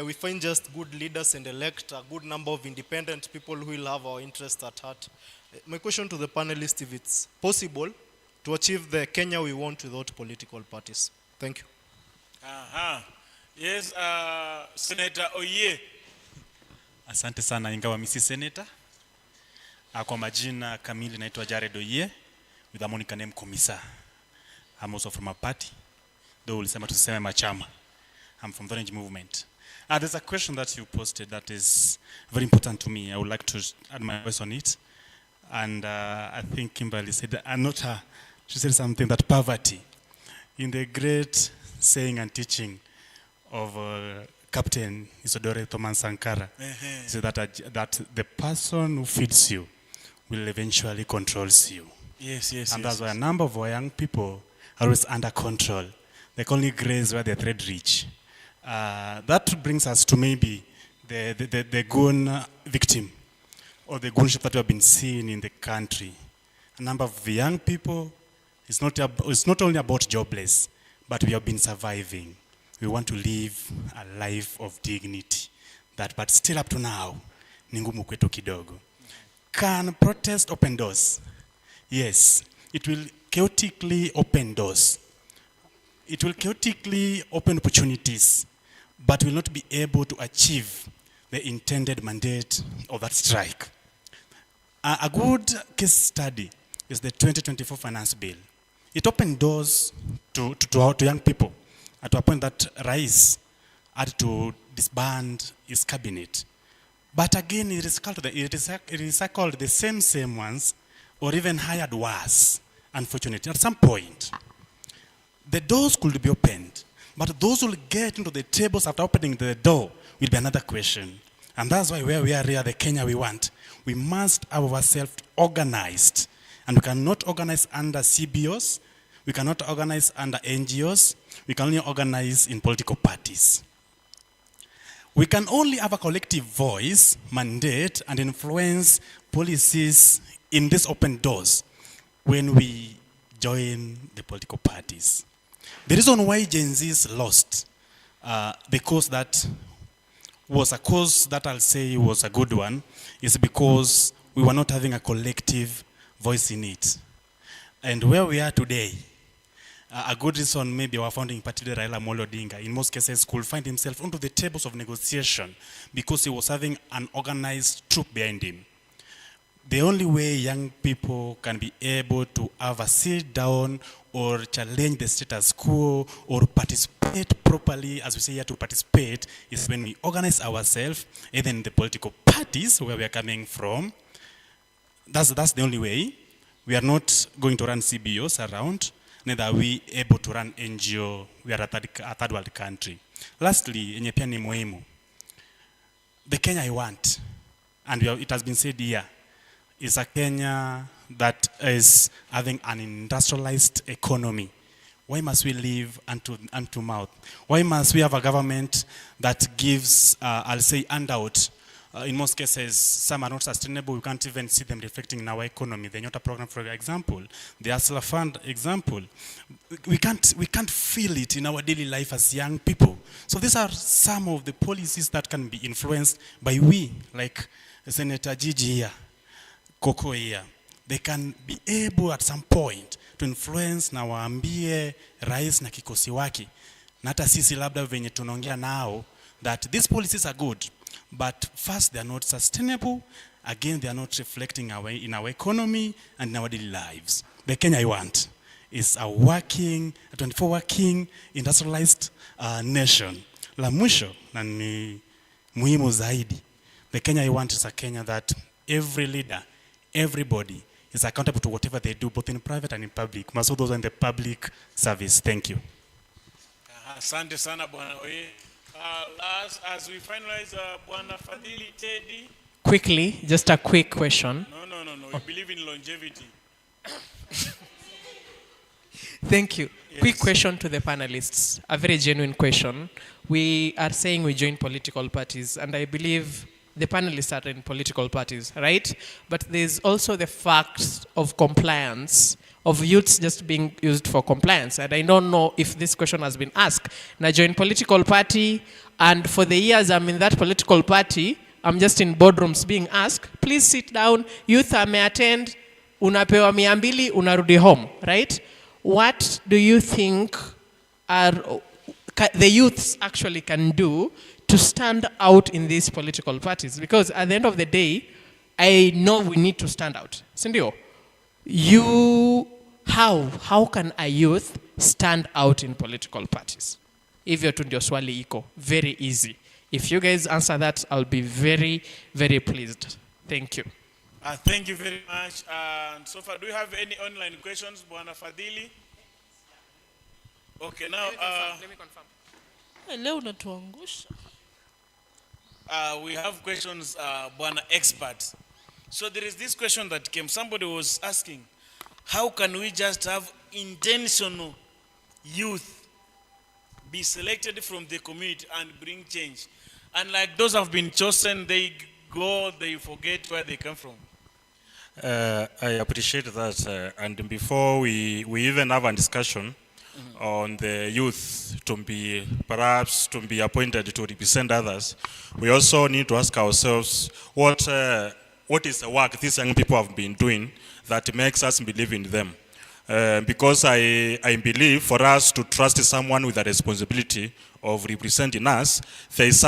Speaker 14: We find just good leaders and elect a good number of independent people who will have our interests at heart. My question to the panelists, if it's possible to achieve the Kenya we want without political parties. Thank you.
Speaker 1: Yes, Senator Oye.
Speaker 15: Asante sana, ingawa misi senator. Kwa majina kamili naitwa Jared Oye with a Monica name Komisa. I'm also from a party, though ulisema tuseme machama. I'm from the Orange Movement. There's a question that you posted that is very important to me. I would like to add my voice on it. And I think Kimberly said, not her, she said something that poverty, in the great saying and teaching of Captain Isidore Thomas Sankara, so that the person who feeds you will eventually controls you.
Speaker 1: Yes, yes.
Speaker 15: And
Speaker 1: yes,
Speaker 15: that's why a number of our young people are always under control. They can only graze where the thread reach. That brings us to maybe the goon victim or the goonship that we have been seeing in the country. A number of the young people, it's not only about jobless, but we have been surviving. We want to live a life of dignity. But still up to now, ni ngumu kwetu kidogo. Can protest open doors? Yes, it will chaotically open doors. It will chaotically open opportunities, but will not be able to achieve the intended mandate of that strike. A good case study is the 2024 finance bill. It opened doors to young people at a point that Rais had to disband his cabinet. But again, it recycled the same ones, or even hired worse, unfortunately. At some point, the doors could be opened, but those who will get into the tables after opening the door will be another question. And that's why where we are here, the Kenya we want, we must have ourselves organized. And we cannot organize under CBOs, we cannot organize under NGOs, we can only organize in political parties. We can only have a collective voice, mandate, and influence policies in these open doors when we join the political parties. The reason why Gen Z's lost the cause that was a cause that I'll say was a good one is because we were not having a collective voice in it. And where we are today, A good reason, maybe our founding party, Raila Amolo Odinga, in most cases, could find himself onto the tables of negotiation because he was having an organized troop behind him. The only way young people can be able to have a sit down or challenge the status quo or participate properly, as we say here, to participate, is when we organize ourselves, either in the political parties where we are coming from. That's the only way. We are not going to run CBOs around, neither are we able to run NGO. We are a third world country. Lastly, yenye pia ni muhimu, the Kenya I want, and it has been said here, is a Kenya that is having an industrialized economy. Why must we live hand to mouth? Why must we have a government that gives, I'll say, handout? In most cases, some are not sustainable. We can't even see them reflecting in our economy. The Nyota program, for example, the Asla Fund example. We can't feel it in our daily life as young people. So these are some of the policies that can be influenced by we, like Senator Gigi here, Coco here. They can be able at some point to influence na waambie rais na kikosi wake. Na hata sisi labda venye tunaongea nao, that these policies are good, but first they are not sustainable. Again, they are not reflecting in our economy and in our daily lives. The Kenya I want is a 24 working, industrialized nation. La mwisho, na ni muhimu zaidi. The Kenya I want is a Kenya that every leader, everybody is accountable to whatever they do, both in private and in public. Most of those are in the public service. Thank you.
Speaker 1: Asante sana Bwana Oye. As we finalize, Bwana Fadhili Teddy.
Speaker 11: Quickly, just a quick question.
Speaker 1: No. We believe in longevity.
Speaker 11: Thank you.
Speaker 1: Yes.
Speaker 11: Quick question to the panelists. A very genuine question. We are saying we join political parties, and I believe the panelists are in political parties, right? But there's also the fact of compliance, of youths just being used for compliance. And I don't know if this question has been asked. Na join political party, and for the years I'm in that political party, I'm just in boardrooms being asked, please sit down, youth may attend, unapewa 200, unarudi home, right? What do you think the youths actually can do to stand out in these political parties? Because at the end of the day, I know we need to stand out. Sindio, how can a youth stand out in political parties? Hivyo tu ndio swali iko. Very easy. If you guys answer that, I'll be very, very pleased. Thank you.
Speaker 1: Thank you very much. So far, do you have any online questions, Bwana Fadhili? Okay, now
Speaker 11: let me confirm.
Speaker 13: Leo unatuangusha.
Speaker 1: We have questions, Bwana Expert. So there is this question that came. Somebody was asking, how can we just have intentional youth be selected from the community and bring change? And like those have been chosen, they go, they forget where they come from.
Speaker 2: I appreciate that. And before we even have a discussion on the youth to be appointed to represent others, we also need to ask ourselves what is the work these young people have been doing that makes us believe in them. Because I believe for us to trust someone with a responsibility of representing us, there is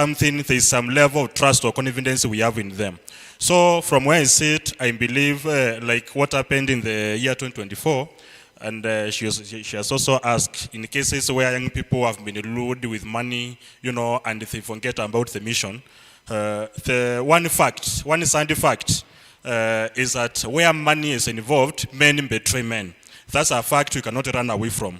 Speaker 2: some level of trust or confidence we have in them. So from where I sit, I believe like what happened in the year 2024, and she has also asked, in cases where young people have been lured with money, and they forget about the mission, the one sandy fact is that where money is involved, men betray men. That's a fact we cannot run away from.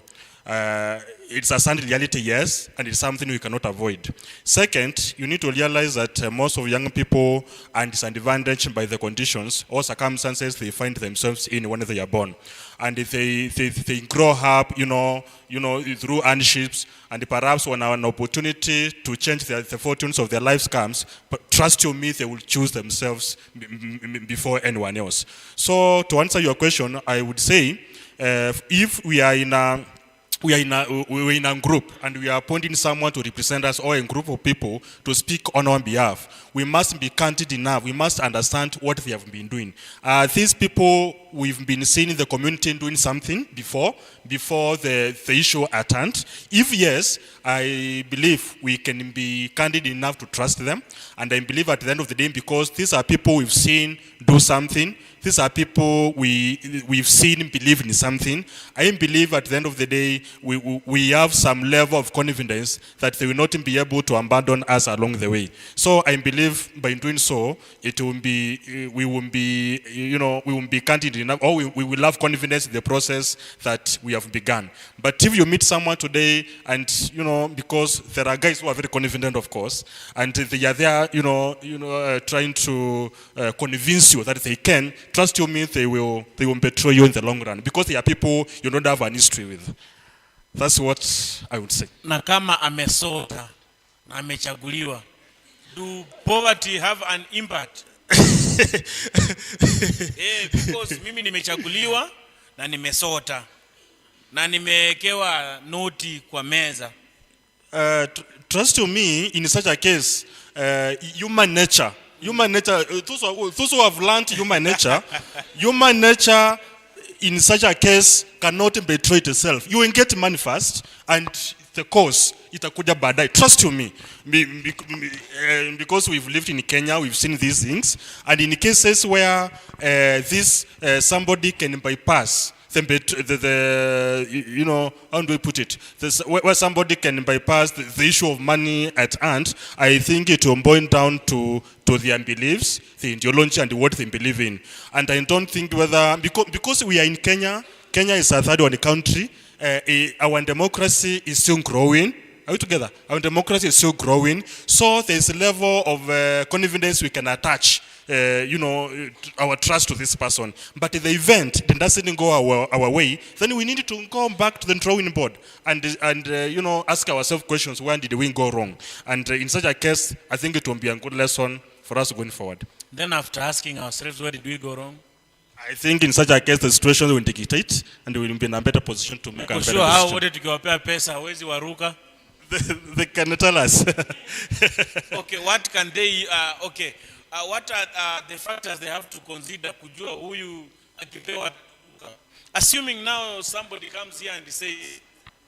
Speaker 2: It's a sad reality, yes, and it's something we cannot avoid. Second, you need to realize that most of young people are disadvantaged by the conditions or circumstances they find themselves in when they are born. And if they grow up, through hardships, and perhaps when an opportunity to change the fortunes of their lives comes, but trust you me, they will choose themselves before anyone else. So to answer your question, I would say, if we are in a group and we are appointing someone to represent us or a group of people to speak on our behalf, we must be candid enough. We must understand what they have been doing. These people we've been seeing the community doing something before the issue at hand? If yes, I believe we can be candid enough to trust them. And I believe at the end of the day, because these are people we've seen do something, these are people we've seen believe in something, I believe at the end of the day, we have some level of confidence that they will not be able to abandon us along the way. So I believe by doing so, it will be, we will be, we will be candid enough, or we will have confidence in the process that we have begun. But if you meet someone today and, because there are guys who are very confident, of course, and they are there, trying to convince you that they can, trust you me, they will betray you in the long run, because they are people you don't have an history with. That's what I would say.
Speaker 1: Na kama amesota na amechaguliwa, do poverty have an impact? Because mimi nimechaguliwa na nimesota na nimewekewa noti kwa meza.
Speaker 2: Trust you me, in such a case, human nature, those who have learned human nature in such a case cannot betray itself. You will get money first, and the cause itakuja baadaye. Trust you me, because we've lived in Kenya, we've seen these things, and in cases where somebody can bypass how do we put it? Where somebody can bypass the issue of money at hand, I think it will boil down to their beliefs, the ideology, and what they believe in. And I don't think whether, because we are in Kenya, Kenya is a third world country, our democracy is still growing. Are we together? Our democracy is still growing. So there's a level of confidence we can attach, our trust to this person. But if the event then doesn't go our way, then we need to go back to the drawing board and ask ourselves questions, where did we go wrong? And in such a case, I think it will be a good lesson for us going forward.
Speaker 1: Then after asking ourselves, where did we go wrong?
Speaker 2: I think in such a case, the situation will dictate, and we will be in a better position to make a better decision.
Speaker 1: How would tukiwapea pesa hawezi waruka?
Speaker 2: They can tell us.
Speaker 1: Okay, what can they, what are the factors they have to consider kujua huyu akipewa? Assuming now somebody comes here and says,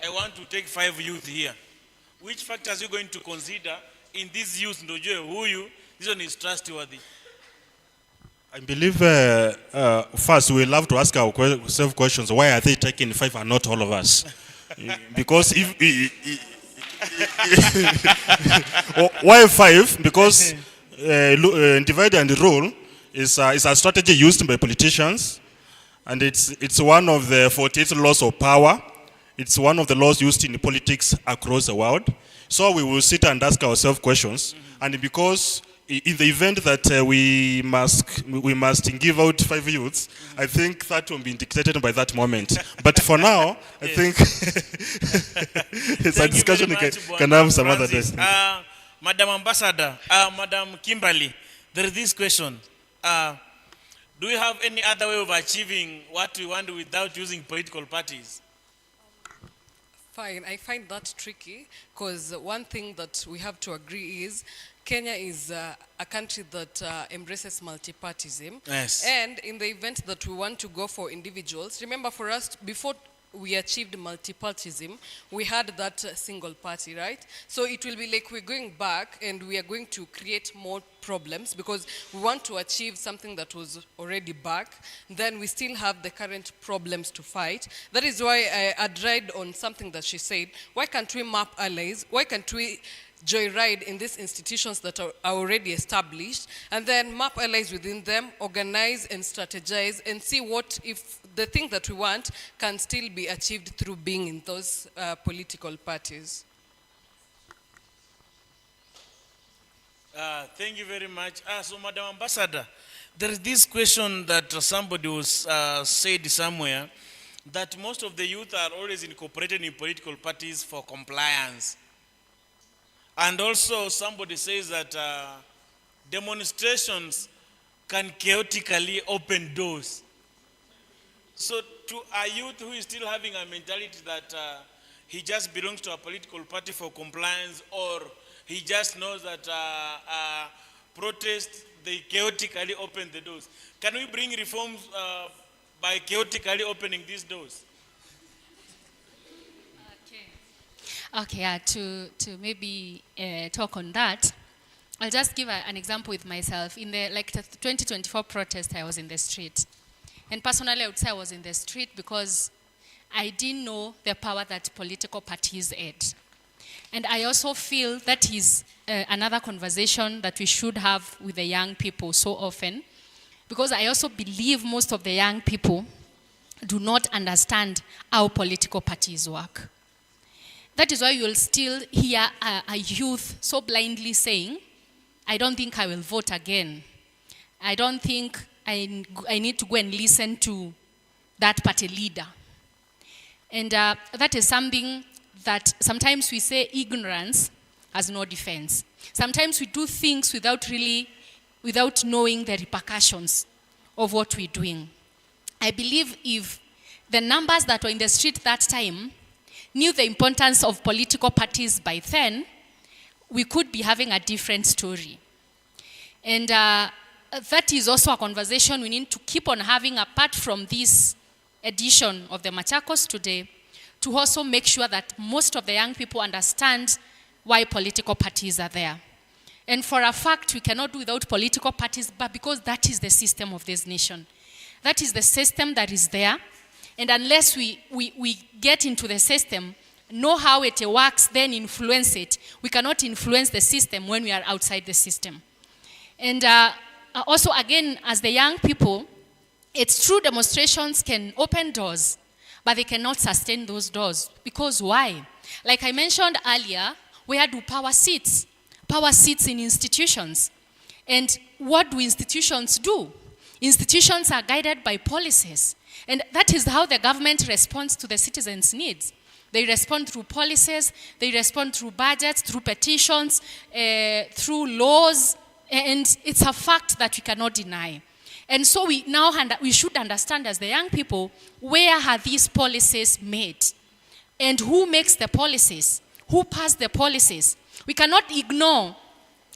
Speaker 1: I want to take 5 youth here. Which factors are you going to consider in these youth ndojue huyu, this one is trustworthy?
Speaker 2: I believe first we love to ask ourselves questions. Why are they taking 5 and not all of us? Because why 5? Because divide and rule is a strategy used by politicians, and it's one of the 48 laws of power. It's one of the laws used in politics across the world. So we will sit and ask ourselves questions, and because in the event that we must give out 5 youths, I think that will be dictated by that moment. But for now, I think it's a discussion we can have some other days.
Speaker 1: Madam Ambassador, Madam Kimberly, there is this question. Do we have any other way of achieving what we want without using political parties?
Speaker 4: Fine, I find that tricky, because one thing that we have to agree is Kenya is a country that embraces multipartyism.
Speaker 1: Yes.
Speaker 4: And in the event that we want to go for individuals, remember for us, before we achieved multipartyism, we had that single party, right? So it will be like we're going back and we are going to create more problems because we want to achieve something that was already back. Then we still have the current problems to fight. That is why I read on something that she said, why can't we map allies? Why can't we joyride in these institutions that are already established, and then map allies within them, organize and strategize, and see what if the thing that we want can still be achieved through being in those political parties.
Speaker 1: Thank you very much. So, Madam Ambassador, there is this question that somebody was said somewhere, that most of the youth are always incorporated in political parties for compliance. And also somebody says that demonstrations can chaotically open doors. So to a youth who is still having a mentality that he just belongs to a political party for compliance, or he just knows that protest, they chaotically open the doors. Can we bring reforms by chaotically opening these doors?
Speaker 3: Okay, to maybe talk on that, I'll just give an example with myself. In the 2024 protest, I was in the street. And personally, I would say I was in the street because I didn't know the power that political parties had. And I also feel that is another conversation that we should have with the young people so often, because I also believe most of the young people do not understand how political parties work. That is why you'll still hear a youth so blindly saying, I don't think I will vote again. I don't think I need to go and listen to that party leader. And that is something that sometimes we say ignorance has no defense. Sometimes we do things without knowing the repercussions of what we're doing. I believe if the numbers that were in the street that time knew the importance of political parties by then, we could be having a different story. And that is also a conversation we need to keep on having apart from this edition of the Machakos today, to also make sure that most of the young people understand why political parties are there. And for a fact, we cannot do without political parties, but because that is the system of this nation. That is the system that is there. And unless we get into the system, know how it works, then influence it, we cannot influence the system when we are outside the system. And also, again, as the young people, it's true demonstrations can open doors, but they cannot sustain those doors. Because why? Like I mentioned earlier, where do power sits? Power sits in institutions. And what do institutions do? Institutions are guided by policies. And that is how the government responds to the citizens' needs. They respond through policies, they respond through budgets, through petitions, through laws, and it's a fact that we cannot deny. And so we should understand as the young people, where are these policies made? And who makes the policies? Who passed the policies? We cannot ignore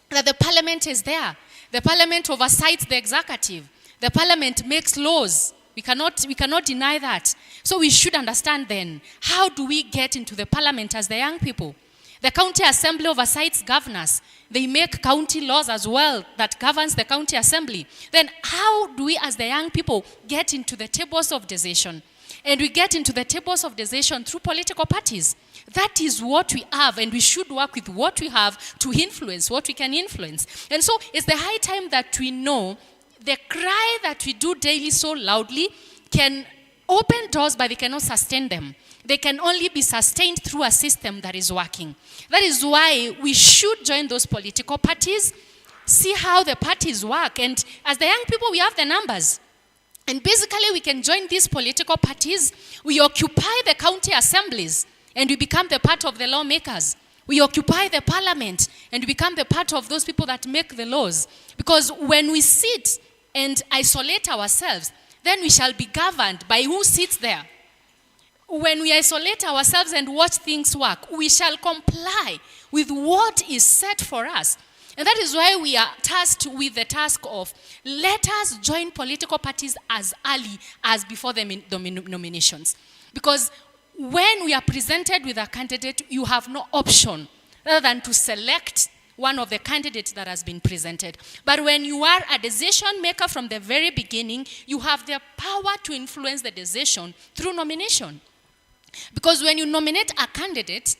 Speaker 3: that the parliament is there. The parliament oversees the executive. The parliament makes laws. We cannot deny that. So we should understand then, how do we get into the parliament as the young people? The county assembly oversees governors. They make county laws as well that governs the county assembly. Then how do we as the young people get into the tables of decision? And we get into the tables of decision through political parties. That is what we have, and we should work with what we have to influence what we can influence. And so it's the high time that we know the cry that we do daily so loudly can open doors, but they cannot sustain them. They can only be sustained through a system that is working. That is why we should join those political parties, see how the parties work. And as the young people, we have the numbers. And basically, we can join these political parties. We occupy the county assemblies, and we become the part of the lawmakers. We occupy the parliament, and we become the part of those people that make the laws. Because when we sit and isolate ourselves, then we shall be governed by who sits there. When we isolate ourselves and watch things work, we shall comply with what is set for us. And that is why we are tasked with the task of, let us join political parties as early as before the nominations. Because when we are presented with a candidate, you have no option rather than to select one of the candidates that has been presented. But when you are a decision maker from the very beginning, you have the power to influence the decision through nomination. Because when you nominate a candidate,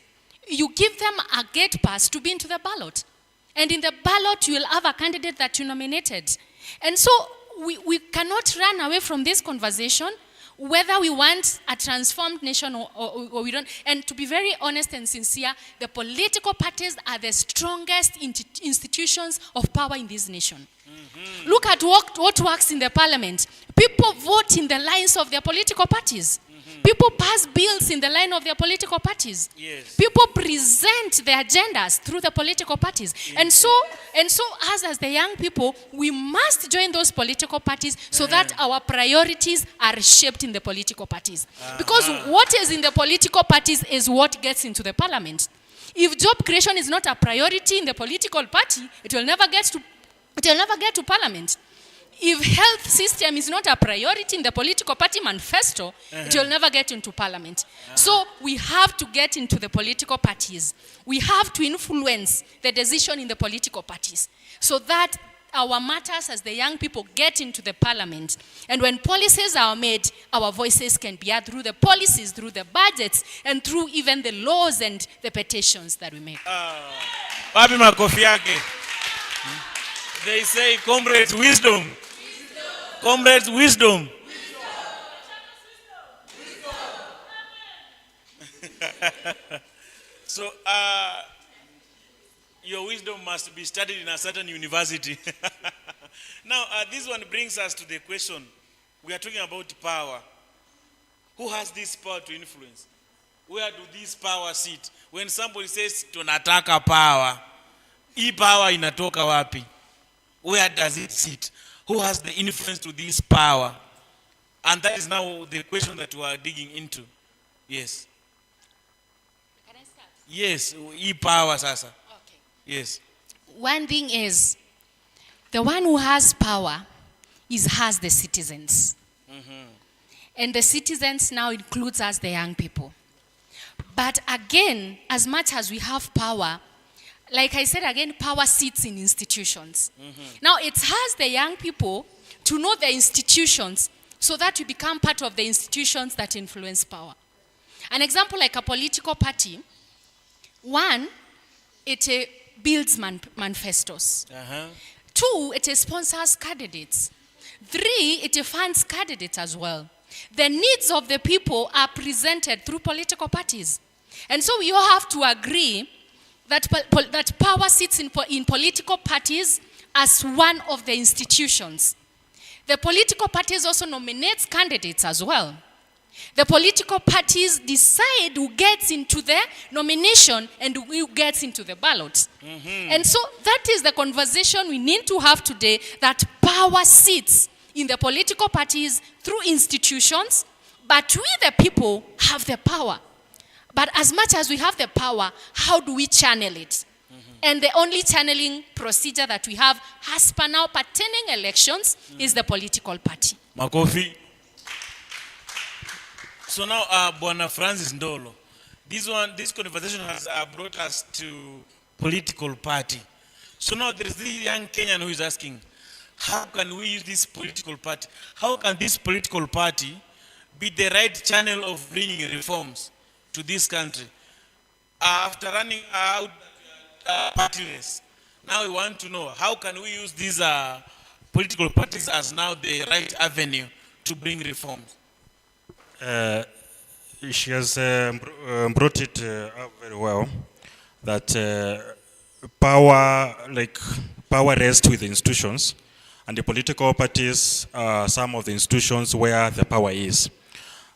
Speaker 3: you give them a gate pass to be into the ballot. And in the ballot, you will have a candidate that you nominated. And so we cannot run away from this conversation, whether we want a transformed nation or we don't. And to be very honest and sincere, the political parties are the strongest institutions of power in this nation. Mm-hmm. Look at what works in the parliament. People vote in the lines of their political parties. People pass bills in the line of their political parties. Yes. People present their agendas through the political parties. Yes. And so as the young people, we must join those political parties so that our priorities are shaped in the political parties. Because what is in the political parties is what gets into the parliament. If job creation is not a priority in the political party, it will never get to parliament.
Speaker 16: if health system is not a priority in the political party manifesto, it will never get into parliament. So we have to get into the political parties. We have to influence the decision in the political parties so that our matters as the young people get into the parliament. And when policies are made, our voices can be heard through the policies, through the budgets, and through even the laws and the petitions that we make.
Speaker 1: Papi makofi yake. They say, comrades, wisdom. Comrades, wisdom. So, your wisdom must be studied in a certain university. Now, this one brings us to the question. We are talking about power. Who has this power to influence? Where do these power sit? When somebody says, tunataka power, hii power inatoka wapi? Where does it sit? Who has the influence to this power? And that is now the question that we are digging into. Yes.
Speaker 16: Can I start?
Speaker 1: Yes, hii power sasa.
Speaker 16: Okay.
Speaker 1: Yes.
Speaker 16: One thing is, the one who has power has the citizens. And the citizens now includes us, the young people. But again, as much as we have power, like I said again, power sits in institutions. Now it has the young people to know the institutions so that we become part of the institutions that influence power. An example like a political party, one, it builds manifestos. Two, it sponsors candidates. Three, it funds candidates as well. The needs of the people are presented through political parties. And so we all have to agree that, that power sits in political parties as one of the institutions. The political parties also nominate candidates as well. The political parties decide who gets into the nomination and who gets into the ballot. And so that is the conversation we need to have today, that power sits in the political parties through institutions, but we the people have the power. But as much as we have the power, how do we channel it? And the only channeling procedure that we have as per now pertaining elections is the political party.
Speaker 1: Makofi. So now, Bwana Francis Ndolo, this conversation has brought us to political party. So now there is this young Kenyan who is asking, how can we use this political party? How can this political party be the right channel of bringing reforms to this country? After running out partyless, now we want to know, how can we use these political parties as now the right avenue to bring reforms?
Speaker 2: She has brought it up very well, that power rests with the institutions, and the political parties are some of the institutions where the power is.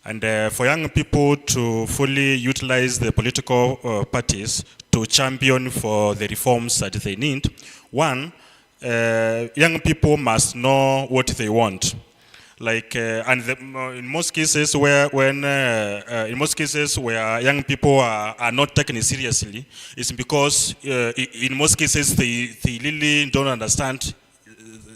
Speaker 2: And for young people to fully utilize the political parties to champion for the reforms that they need, one, young people must know what they want. In most cases where young people are not taken seriously, it's because in most cases they really don't understand.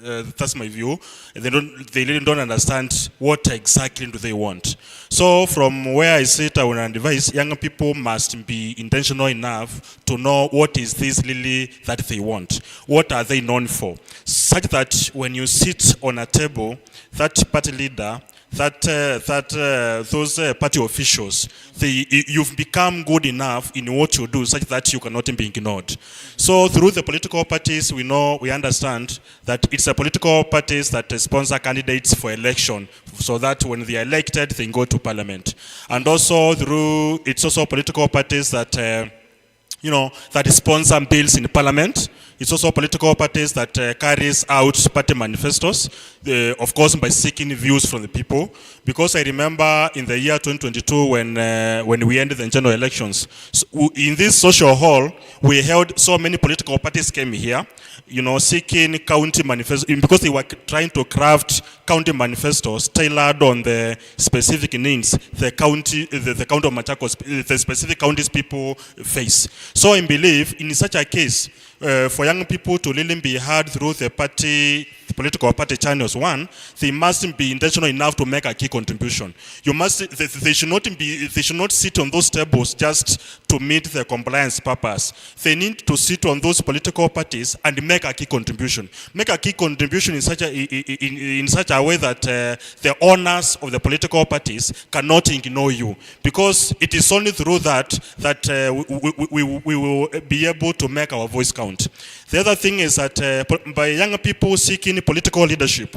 Speaker 2: That's my view. They really don't understand what exactly do they want. So from where I sit, I will advise young people must be intentional enough to know what is this really that they want. What are they known for? Such that when you sit on a table, that party leader, those party officials, you've become good enough in what you do such that you cannot be ignored. So through the political parties, we understand that it's the political parties that sponsor candidates for election so that when they are elected, they go to parliament. And also it's also political parties that that sponsor bills in parliament. It's also political parties that carries out party manifestos, of course by seeking views from the people. Because I remember in the year 2022 when we ended the general elections, in this social hall, we held so many political parties came here, seeking county manifestos, because they were trying to craft county manifestos tailored on the specific needs the county of Machakos, the specific counties people face. So I believe in such a case, for young people to really be heard through the party political party channels. One, they must be intentional enough to make a key contribution. They should not sit on those tables just to meet the compliance purpose. They need to sit on those political parties and make a key contribution. Make a key contribution in such a way that the owners of the political parties cannot ignore you, because it is only through that we will be able to make our voice count. The other thing is that by young people seeking political leadership,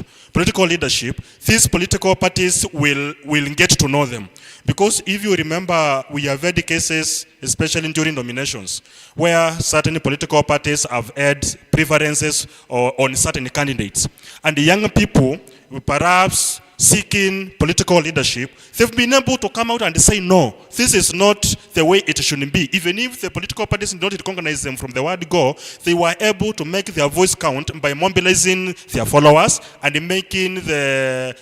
Speaker 2: these political parties will get to know them. Because if you remember, we have had cases, especially during nominations, where certain political parties have had preferences on certain candidates. And the young people, perhaps seeking political leadership, they've been able to come out and say, no, this is not the way it should be. Even if the political parties did not recognize them from the word go, they were able to make their voice count by mobilizing their followers and making the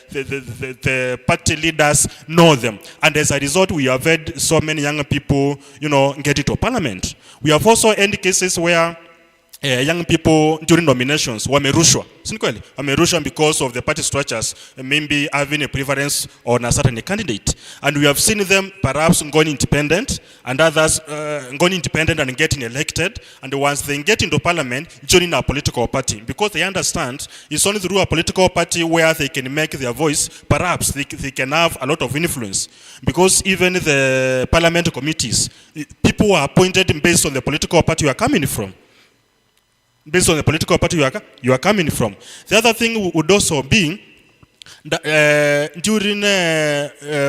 Speaker 2: party leaders know them. And as a result, we have had so many young people, get into parliament. We have also had cases where young people during nominations wamerushwa, wamerushwa because of the party structures, maybe having a preference on a certain candidate, and we have seen them perhaps going independent, and others going independent and getting elected, and once they get into parliament, joining a political party, because they understand it's only through a political party where they can make their voice. Perhaps they can have a lot of influence, because even the parliament committees, people are appointed based on the political party you are coming from. Based on the political party you are coming from. The other thing would also be during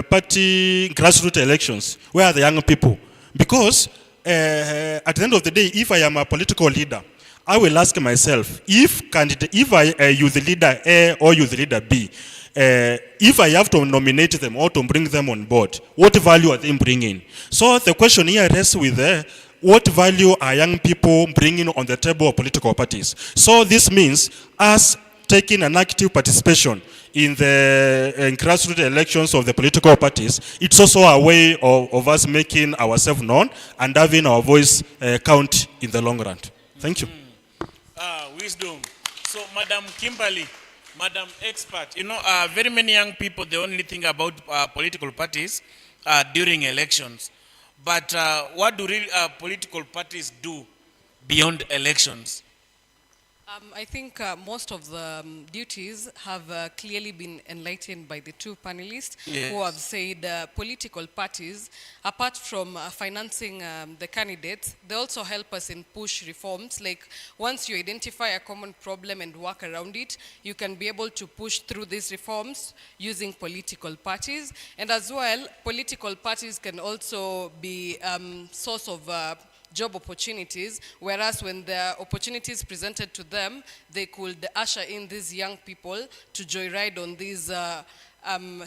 Speaker 2: party grassroots elections, where are the young people? Because at the end of the day, if I am a political leader, I will ask myself, if I use the leader A or use the leader B, if I have to nominate them or to bring them on board, what value are they bringing? So the question here rests with what value are young people bringing on the table of political parties? So this means us taking an active participation in the grassroots elections of the political parties. It's also a way of us making ourselves known and having our voice count in the long run. Thank you.
Speaker 1: Wisdom. So, Madam Kimberly, Madam Expert, very many young people, they only think about political parties during elections. But what do political parties do beyond elections?
Speaker 4: I think most of the duties have clearly been enlightened by the two panelists,
Speaker 1: Yes.
Speaker 4: who have said political parties, apart from financing the candidates, they also help us in push reforms. Like once you identify a common problem and work around it, you can be able to push through these reforms using political parties. And as well, political parties can also be source of job opportunities, whereas when there are opportunities presented to them, they could usher in these young people to joyride on these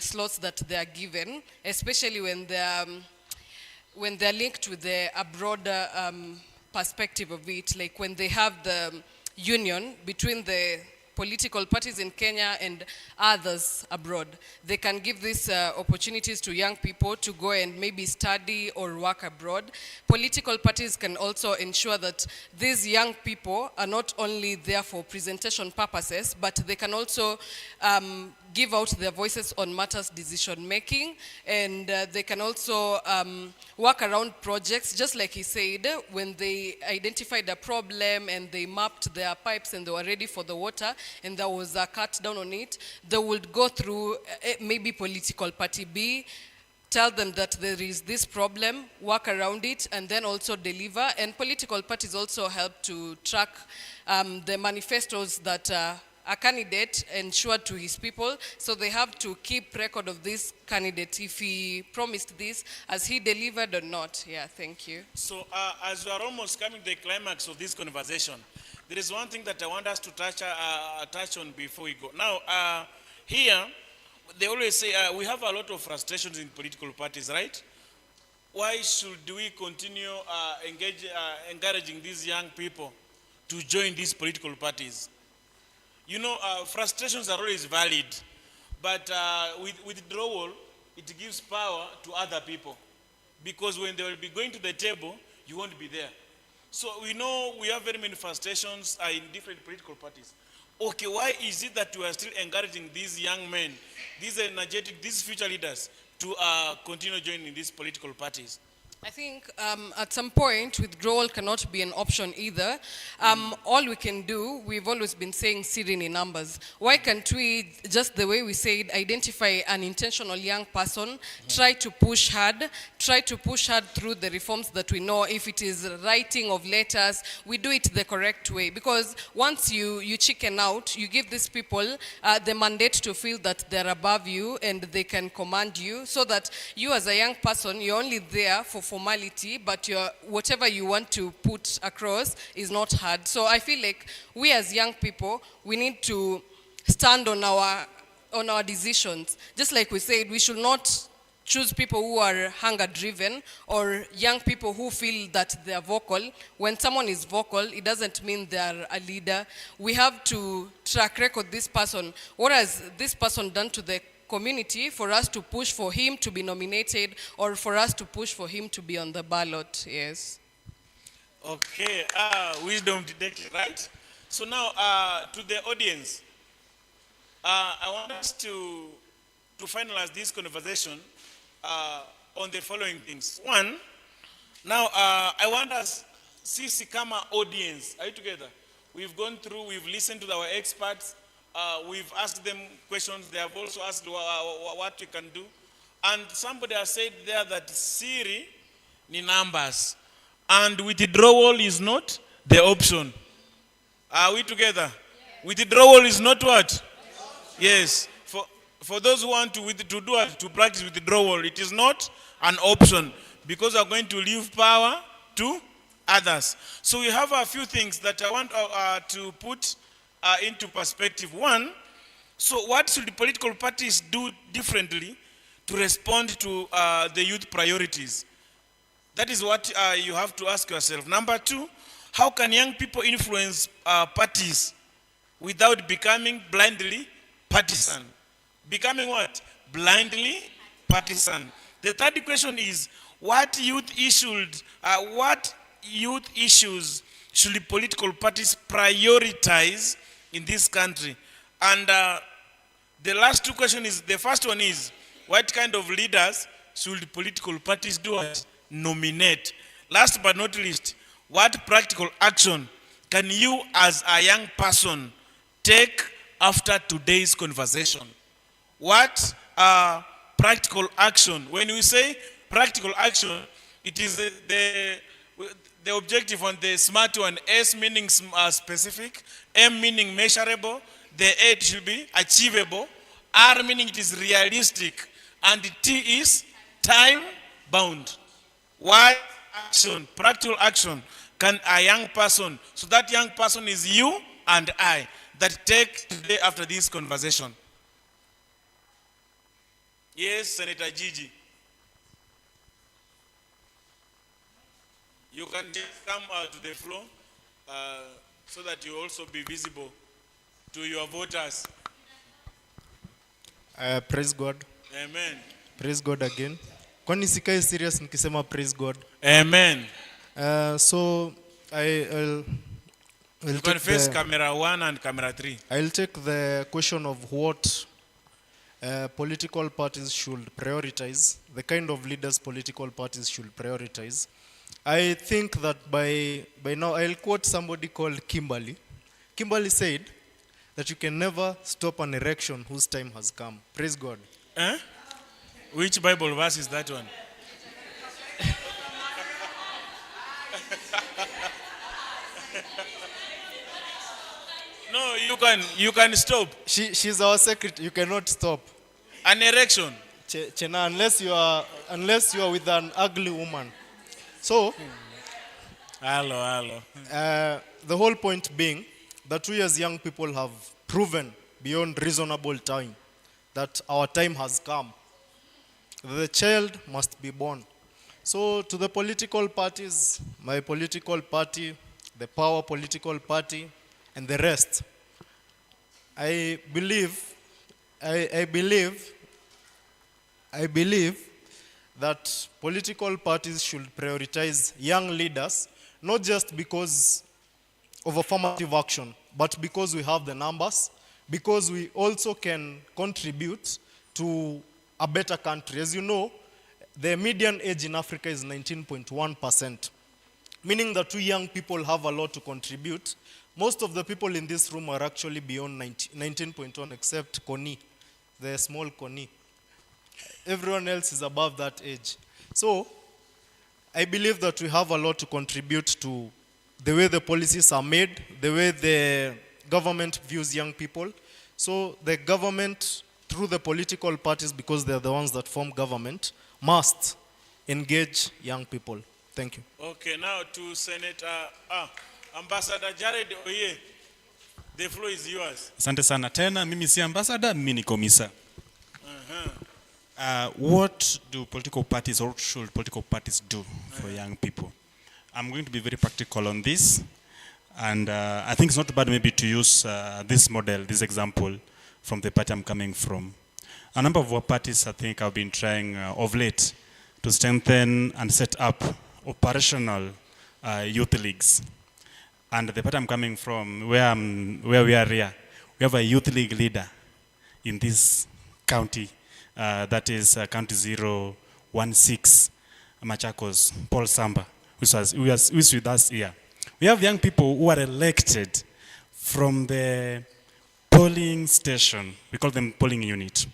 Speaker 4: slots that they are given, especially when they're linked with a broader perspective of it, like when they have the union between the political parties in Kenya and others abroad. They can give these opportunities to young people to go and maybe study or work abroad. Political parties can also ensure that these young people are not only there for presentation purposes, but they can also give out their voices on matters decision making, and they can also work around projects, just like he said, when they identified a problem and they mapped their pipes and they were ready for the water and there was a cut down on it, they would go through maybe political party B, tell them that there is this problem, work around it, and then also deliver. And political parties also help to track the manifestos that a candidate ensured to his people, so they have to keep record of this candidate, if he promised this, as he delivered or not. Yeah, thank you.
Speaker 1: So as we are almost coming to the climax of this conversation, there is one thing that I want us to touch on before we go. Now, here, they always say we have a lot of frustrations in political parties, right? Why should we continue encouraging these young people to join these political parties? You know, frustrations are always valid, but with withdrawal, it gives power to other people. Because when they will be going to the table, you won't be there. So we know we have very many frustrations in different political parties. okay, why is it that we are still encouraging these young men, these energetic, these future leaders to continue joining these political parties?
Speaker 4: I think at some point withdrawal cannot be an option either. All we can do, we've always been saying seeding in numbers. Why can't we, just the way we said, identify an intentional young person, try to push hard through the reforms that we know. If it is writing of letters, we do it the correct way. Because once you chicken out, you give these people the mandate to feel that they're above you and they can command you, so that you as a young person, you're only there for formality, but whatever you want to put across is not hard. So I feel like we as young people, we need to stand on our decisions. Just like we said, we should not choose people who are hunger driven or young people who feel that they are vocal. When someone is vocal, it doesn't mean they are a leader. We have to track record this person. What has this person done to the community for us to push for him to be nominated or for us to push for him to be on the ballot? Yes.
Speaker 1: Okay, wisdom detected, right? So now to the audience, I want us to finalize this conversation on the following things. One, now I want us, sisi kama audience, are you together? We've gone through, we've listened to our experts, we've asked them questions, they have also asked what we can do. And somebody has said there that Siri ni numbers, and withdrawal is not the option. Are we together? Yeah. Withdrawal is not what? Yes. For those who want to practice withdrawal, it is not an option, because we are going to leave power to others. So we have a few things that I want to put into perspective. One, so what should the political parties do differently to respond to the youth priorities? That is what you have to ask yourself. Number two, how can young people influence parties without becoming blindly partisan? Becoming what? Blindly partisan. The third question is, what youth issues should the political parties prioritize in this country? And the last two questions is, the first one is, what kind of leaders should the political parties do? What? Nominate. Last but not least, what practical action can you as a young person take after today's conversation? What practical action? When we say practical action, it is the objective on the smart one. S meaning specific, M meaning measurable, the A should be achievable, R meaning it is realistic, and T is time bound. What action, practical action, can a young person, so that young person is you and I, that take today after this conversation? Yes, Senator Gigi. You can just come to the floor so that you also be visible to your voters.
Speaker 14: Praise God.
Speaker 1: Amen.
Speaker 14: Praise God again. Kwani sikae serious nikisema praise God?
Speaker 1: Amen.
Speaker 14: So I'll
Speaker 1: you can face camera 1 and camera 3.
Speaker 14: I'll take the question of what political parties should prioritize, the kind of leaders political parties should prioritize. I think that by now, I'll quote somebody called Kimberly. Kimberly said that you can never stop an erection whose time has come. Praise God.
Speaker 1: Which Bible verse is that one? No, you can stop.
Speaker 14: She's our secretary. You cannot stop.
Speaker 1: An erection.
Speaker 14: Chena, unless you are with an ugly woman. So,
Speaker 1: hello.
Speaker 14: The whole point being that we as young people have proven beyond reasonable time that our time has come. The child must be born. So to the political parties, my political party, the Power political party, and the rest, I believe that political parties should prioritize young leaders, not just because of affirmative action, but because we have the numbers, because we also can contribute to a better country. As you know, the median age in Africa is 19.1%, meaning that we young people have a lot to contribute. Most of the people in this room are actually beyond 19.1, except Koni, the small Koni. Everyone else is above that age. So I believe that we have a lot to contribute to the way the policies are made, the way the government views young people. So the government, through the political parties, because they're the ones that form government, must engage young people. Thank you.
Speaker 1: Okay, now to Senator Ambassador Jared Oye. The floor is yours.
Speaker 15: Asante sana tena, mimi si ambassador, mimi ni komisa. What do political parties, or what should political parties do for young people? I'm going to be very practical on this. And I think it's not bad maybe to use this model, this example from the party I'm coming from. A number of our parties, I think, have been trying of late to strengthen and set up operational youth leagues. And the party I'm coming from, where we are here, we have a youth league leader in this county, that is County 016, Machakos, Paul Samba, who is with us here. We have young people who are elected from the polling station. We call them polling unit.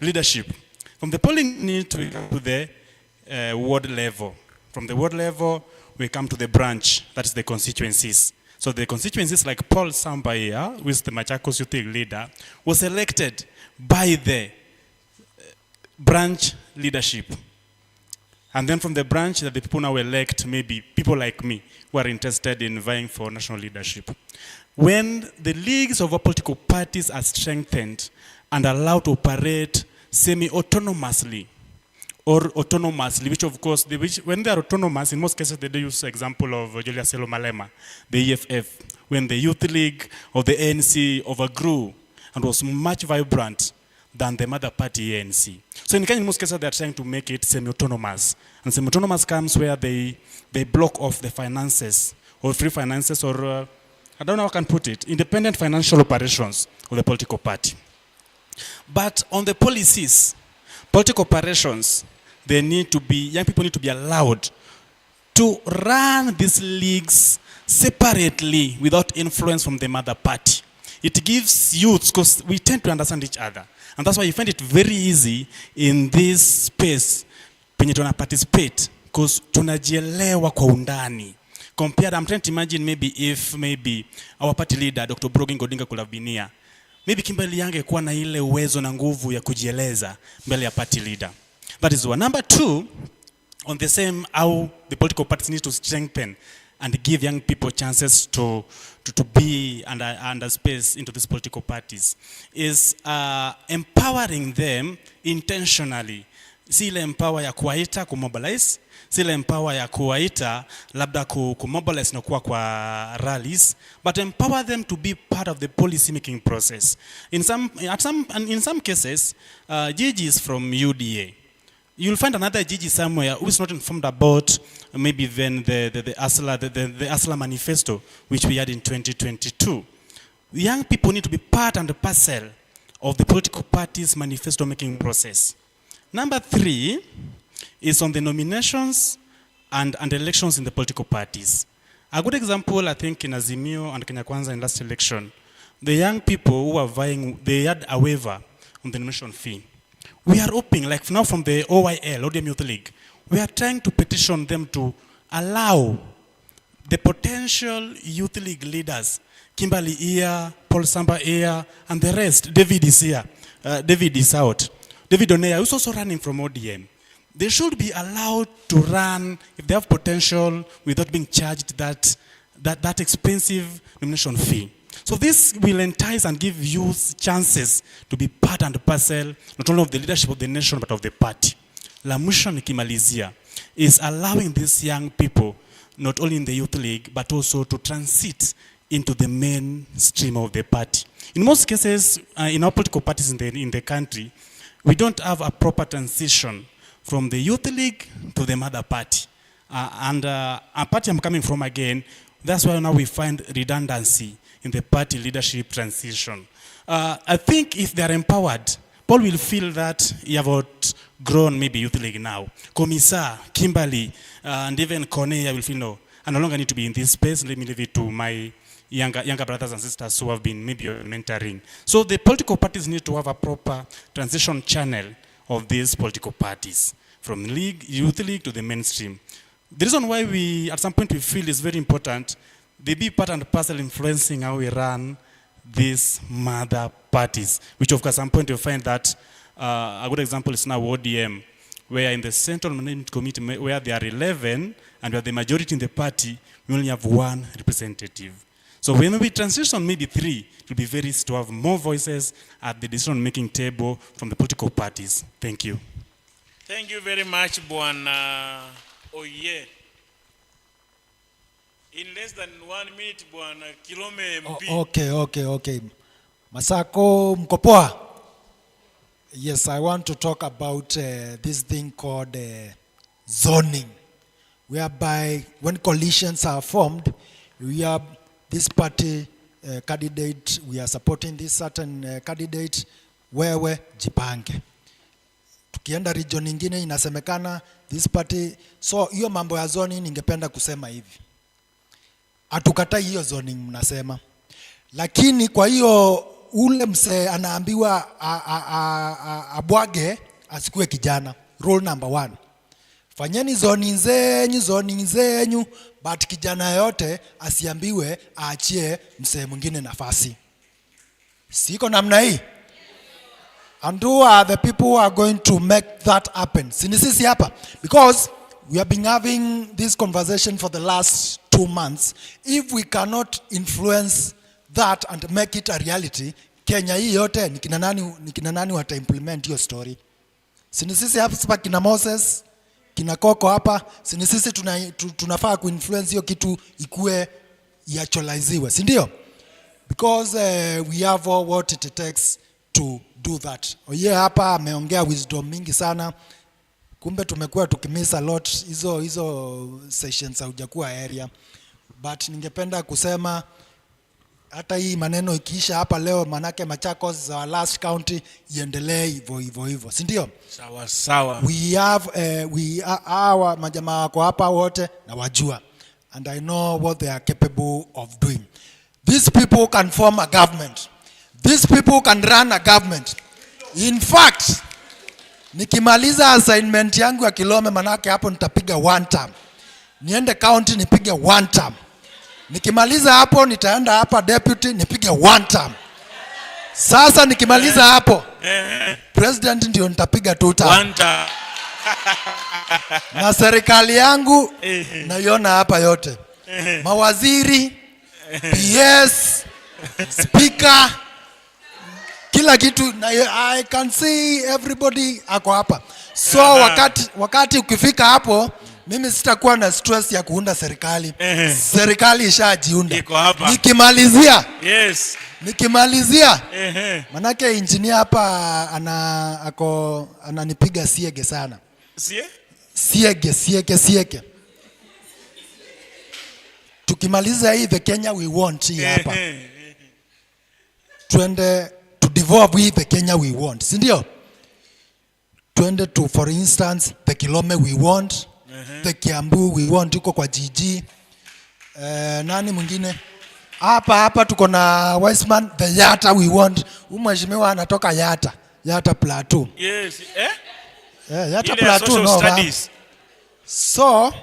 Speaker 15: Leadership. From the polling unit, we come to the ward level. From the ward level, we come to the branch. That's the constituencies. So the constituencies, like Paul Samba here, who is the Machakos Youth League leader, was elected by the branch leadership. And then from the branch, that the people now elect maybe people like me who are interested in vying for national leadership. When the leagues of our political parties are strengthened and allowed to operate semi-autonomously or autonomously, which of course, when they are autonomous, in most cases they do use the example of Julius Selo Malema, the EFF, when the youth league of the ANC overgrew and was much vibrant than the mother party ANC. So in Kenya, in most cases, they are trying to make it semi-autonomous. And semi-autonomous comes where they block off the finances, or free finances, or I don't know how I can put it, independent financial operations of the political party. But on the policies, political operations, young people need to be allowed to run these leagues separately without influence from the mother party. It gives youth, because we tend to understand each other. And that's why you find it very easy in this space penye tuna participate, because tunajielewa kwa undani. Compared, I'm trying to imagine maybe our party leader, Dr. Brogan Godinga, could have been here. Maybe Kimberly Yange kuwa na ile uwezo na nguvu ya kujieleza mbele ya party leader. That is one. Number two, on the same, how the political parties need to strengthen and give young people chances to be under space into these political parties, is empowering them intentionally. Si ile empower ya kuwaita kumobilize, si ile empower ya kuwaita labda kumobilize na kuwa kwa rallies, but empower them to be part of the policy making process. In some cases, Gigi is from UDA. You'll find another Gigi somewhere who is not informed about maybe even the ASLA manifesto, which we had in 2022. Young people need to be part and parcel of the political party's manifesto making process. Number three is on the nominations and elections in the political parties. A good example, I think, in Azimio and Kenya Kwanza in last election, the young people who were vying, they had a waiver on the nomination fee. We are hoping, like now from the OYL, ODM Youth League, we are trying to petition them to allow the potential youth league leaders, Kimberly here, Paul Samba here, and the rest, David is here, David is out. David Onea is also running from ODM. They should be allowed to run, if they have potential, without being charged that expensive nomination fee. So this will entice and give youth chances to be part and parcel, not only of the leadership of the nation, but of the party. La mwisho nikimalizia is allowing these young people, not only in the youth league, but also to transit into the mainstream of the party. In most cases, in our political parties in the country, we don't have a proper transition from the youth league to the mother party. And a party I'm coming from again, that's why now we find redundancy in the party leadership transition. I think if they are empowered, Paul will feel that he have outgrown maybe Youth League now. Komisa, Kimberly, and even Cornelia will feel, no, I no longer need to be in this space. Let me leave it to my younger brothers and sisters who have been maybe mentoring. So the political parties need to have a proper transition channel of these political parties, from league, youth league to the mainstream. The reason why we, at some point, we feel is very important, they be part and parcel influencing how we run these mother parties, which of course at some point you find that a good example is now ODM, where in the Central Management Committee, where there are 11 and where the majority in the party, we only have 1 representative. So when we transition maybe 3, it will be very easy to have more voices at the decision-making table from the political parties. Thank you.
Speaker 1: Thank you very much, Bwana Oye. In less than 1 minute, Bwana Kilome MP.
Speaker 6: Okay. Masako Mkopoa. Yes, I want to talk about this thing called zoning, whereby when coalitions are formed, we have this party candidate, we are supporting this certain candidate, wewe jipange. Tukienda region ingine inasemekana this party, so hiyo mambo ya zoning ningependa kusema hivi. Hatukatai hiyo zoning mnasema. Lakini kwa hiyo ule mse anaambiwa abwage asikue kijana. Rule number 1. Fanyeni zoning zenyu, but kijana yote asiambiwe aachie mse mwingine nafasi. Siko namna hii? And who are the people who are going to make that happen? Sinisisi hapa. Because we have been having this conversation for the last 2 months. If we cannot influence that and make it a reality, Kenya hii yote ni kina nani wata implement hiyo story? Sinisisi hapa kina Moses, kina Koko hapa, sinisisi tunafaa kuinfluence hiyo kitu ikue iacholiziwe, si ndio? Because we have all what it takes to do that. Oye hapa ameongea wisdom mingi sana. Kumbe tumekuwa tukimiss a lot hizo sessions haujakuwa area. But ningependa kusema hata hii maneno ikiisha hapa leo, manake Machakos our last county iendelee hivyo, si ndio?
Speaker 1: Sawa.
Speaker 6: We have our majamaa wako hapa wote na wajua, and I know what they are capable of doing. These people can form a government. These people can run a government. In fact, nikimaliza assignment yangu ya Kilome, manake hapo nitapiga 1 term. Niende county nipige 1 term. Nikimaliza hapo nitaenda hapa deputy nipige 1 term. Sasa nikimaliza hapo president ndio nitapiga 2 term.
Speaker 1: 1 term.
Speaker 6: Na serikali yangu naiona hapa yote. Mawaziri, PS, speaker, kila kitu na I can see everybody ako hapa. So wakati ukifika hapo, mimi sitakuwa na stress ya kuunda serikali. Serikali ishajiunda.
Speaker 1: Iko hapa.
Speaker 6: Nikimalizia.
Speaker 1: Yes.
Speaker 6: Nikimalizia. Manake engineer hapa ananipiga siege sana. Siege. Tukimaliza hii the Kenya we want hii hapa. Tuende to devolve hii the Kenya we want. Si ndio? Tuende to, for instance, the Kilome we want. The Kiambu we want, tuko kwa GG. Nani mwingine? Hapa tuko na Wiseman, the Yata we want. Mheshimiwa anatoka Yata Plateau.
Speaker 1: Yes.
Speaker 6: Yata Plateau no. So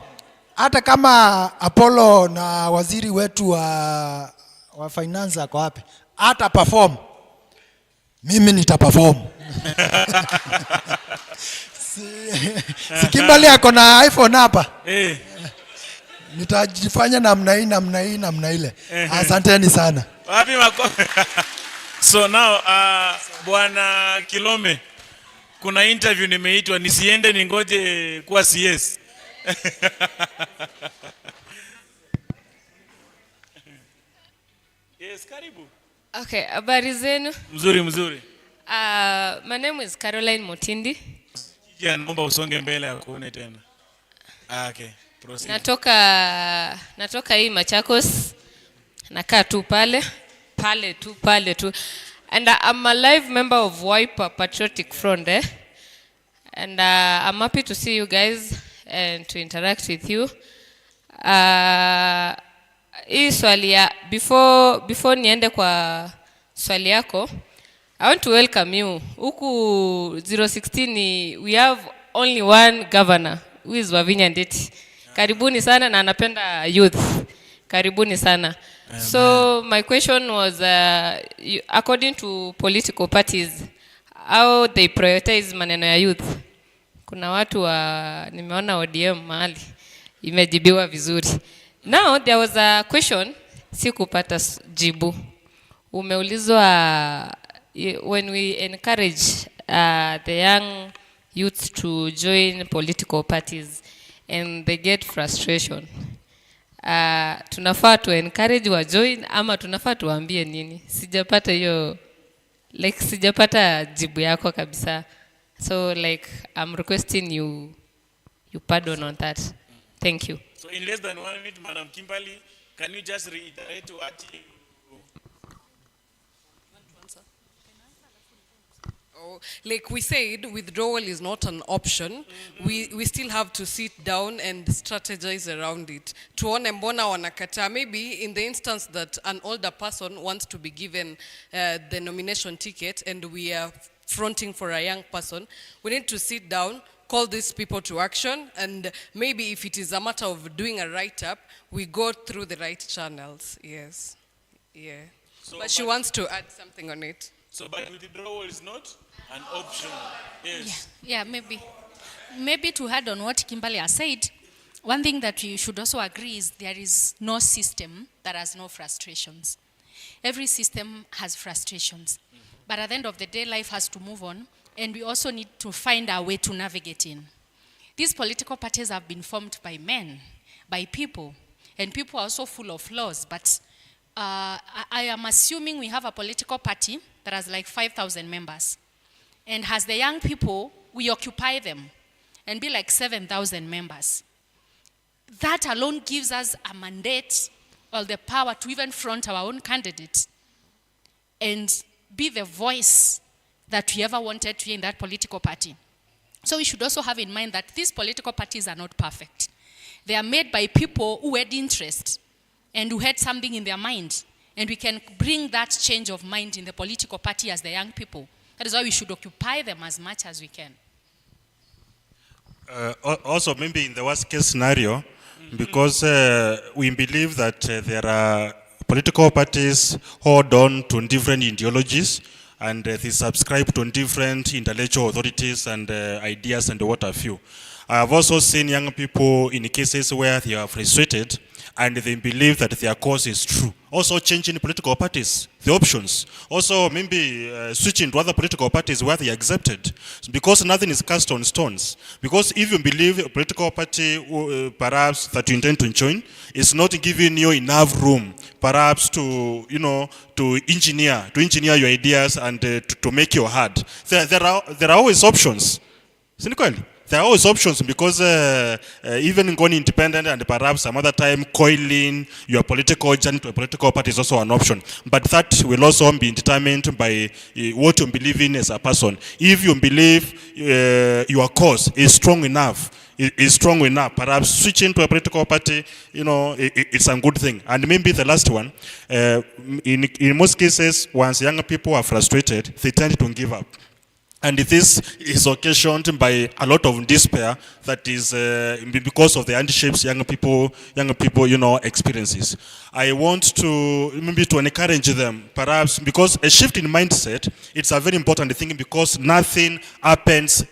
Speaker 6: hata kama Apollo na waziri wetu wa finance ako wapi, hata perform, mimi nitaperform. Si Kimbali ako na iPhone hapa. Nitajifanya namna ile. Asanteni sana.
Speaker 1: Wapi makofi? So now Bwana Kilome, kuna interview nimeitwa, nisiende ningoje kuwa CS. Yes, karibu.
Speaker 17: Okay, habari zenu?
Speaker 1: Mzuri.
Speaker 17: My name is Caroline Motindi.
Speaker 1: Naomba usonge mbele akuone tena. Okay, proceed.
Speaker 17: Natoka hii Machakos. Nakaa tu pale. pale tu. And I'm a live member of Wiper Patriotic Front, And I'm happy to see you guys and to interact with you. Hii swali ya, before niende kwa swali yako, I want to welcome you. Huku 016 we have only one governor, who is Wavinya Ndeti. Karibuni sana na anapenda youth. Karibuni sana. So my question was, according to political parties, how they prioritize maneno ya youth. Kuna watu nimeona ODM mahali imejibiwa vizuri. Now there was a question, sikupata jibu. Umeulizwa, when we encourage the young youth to join political parties and they get frustration, tunafaa to encourage wa join ama tunafaa tuambie nini? Sijapata hiyo, like sijapata jibu yako kabisa. So like I'm requesting you pardon on that. Thank you.
Speaker 1: So in less than 1 minute, Madam Kimberly, can you just reiterate what you...
Speaker 4: Like we said, withdrawal is not an option. We still have to sit down and strategize around it. Tuone mbona wanakataa. Maybe in the instance that an older person wants to be given the nomination ticket and we are fronting for a young person, we need to sit down, call these people to action, and maybe if it is a matter of doing a write-up, we go through the right channels. Yes. Yeah.
Speaker 1: So,
Speaker 4: but she wants to add something on it.
Speaker 1: So, but withdrawal is not an option. Yes.
Speaker 16: Yeah, maybe to add on what Kimberly has said, one thing that we should also agree is there is no system that has no frustrations. Every system has frustrations. But at the end of the day, life has to move on, and we also need to find a way to navigate in. These political parties have been formed by men, by people, and people are also full of flaws. But I am assuming we have a political party that has like 5,000 members. And as the young people, we occupy them and be like 7,000 members. That alone gives us a mandate or the power to even front our own candidate and be the voice that we ever wanted to hear in that political party. So we should also have in mind that these political parties are not perfect. They are made by people who had interest and who had something in their mind. And we can bring that change of mind in the political party as the young people. That is why we should occupy them as much as we can.
Speaker 2: Also, maybe in the worst case scenario, because we believe that there are political parties hold on to different ideologies and they subscribe to different intellectual authorities and ideas and what have you. I have also seen young people in cases where they are frustrated and they believe that their cause is true. Also changing political parties, the options. Also maybe switching to other political parties where they are accepted. Because nothing is cast on stones. Because if you believe a political party perhaps that you intend to join is not giving you enough room perhaps to, to engineer your ideas and to make your heart. There are always options. There are always options because even going independent and perhaps some other time coiling your political journey to a political party is also an option. But that will also be determined by what you believe in as a person. If you believe your cause is strong enough, perhaps switching to a political party, it's a good thing. And maybe the last one, in most cases, once young people are frustrated, they tend to give up. And this is occasioned by a lot of despair that is because of the hardships young people, experiences. I want to encourage them, perhaps, because a shift in mindset, it's a very important thing because nothing happens.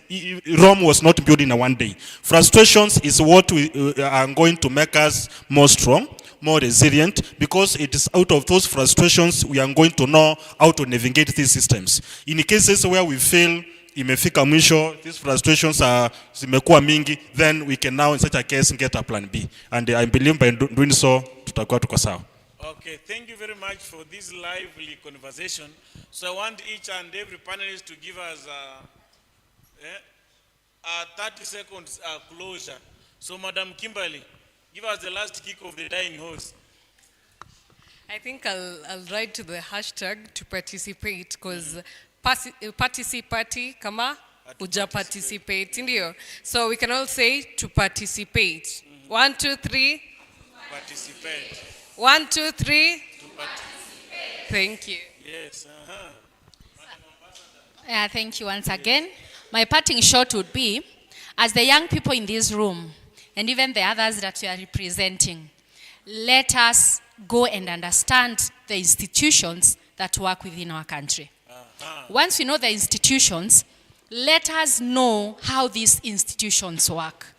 Speaker 2: Rome was not built in one day. Frustrations is what are going to make us more strong, more resilient, because it is out of those frustrations we are going to know how to navigate these systems. In cases where we feel imefika mwisho, these frustrations are zimekuwa mingi, then we can now in such a case get a plan B. And I believe by doing so, tutakuwa tuko sawa.
Speaker 1: Okay, thank you very much for this lively conversation. So I want each and every panelist to give us a 30 seconds closure. So Madam Kimberly, give us the last kick of the dying horse.
Speaker 4: I think I'll write to the hashtag to participate because participate kama uja participate, ndio. So we can all say to participate. 1, 2, 3.
Speaker 1: Participate.
Speaker 4: 1, 2, 3.
Speaker 1: To participate.
Speaker 4: Thank you.
Speaker 1: Yes.
Speaker 16: Thank you once again. My parting shot would be, as the young people in this room, and even the others that we are representing, let us go and understand the institutions that work within our country. Once we know the institutions, let us know how these institutions work.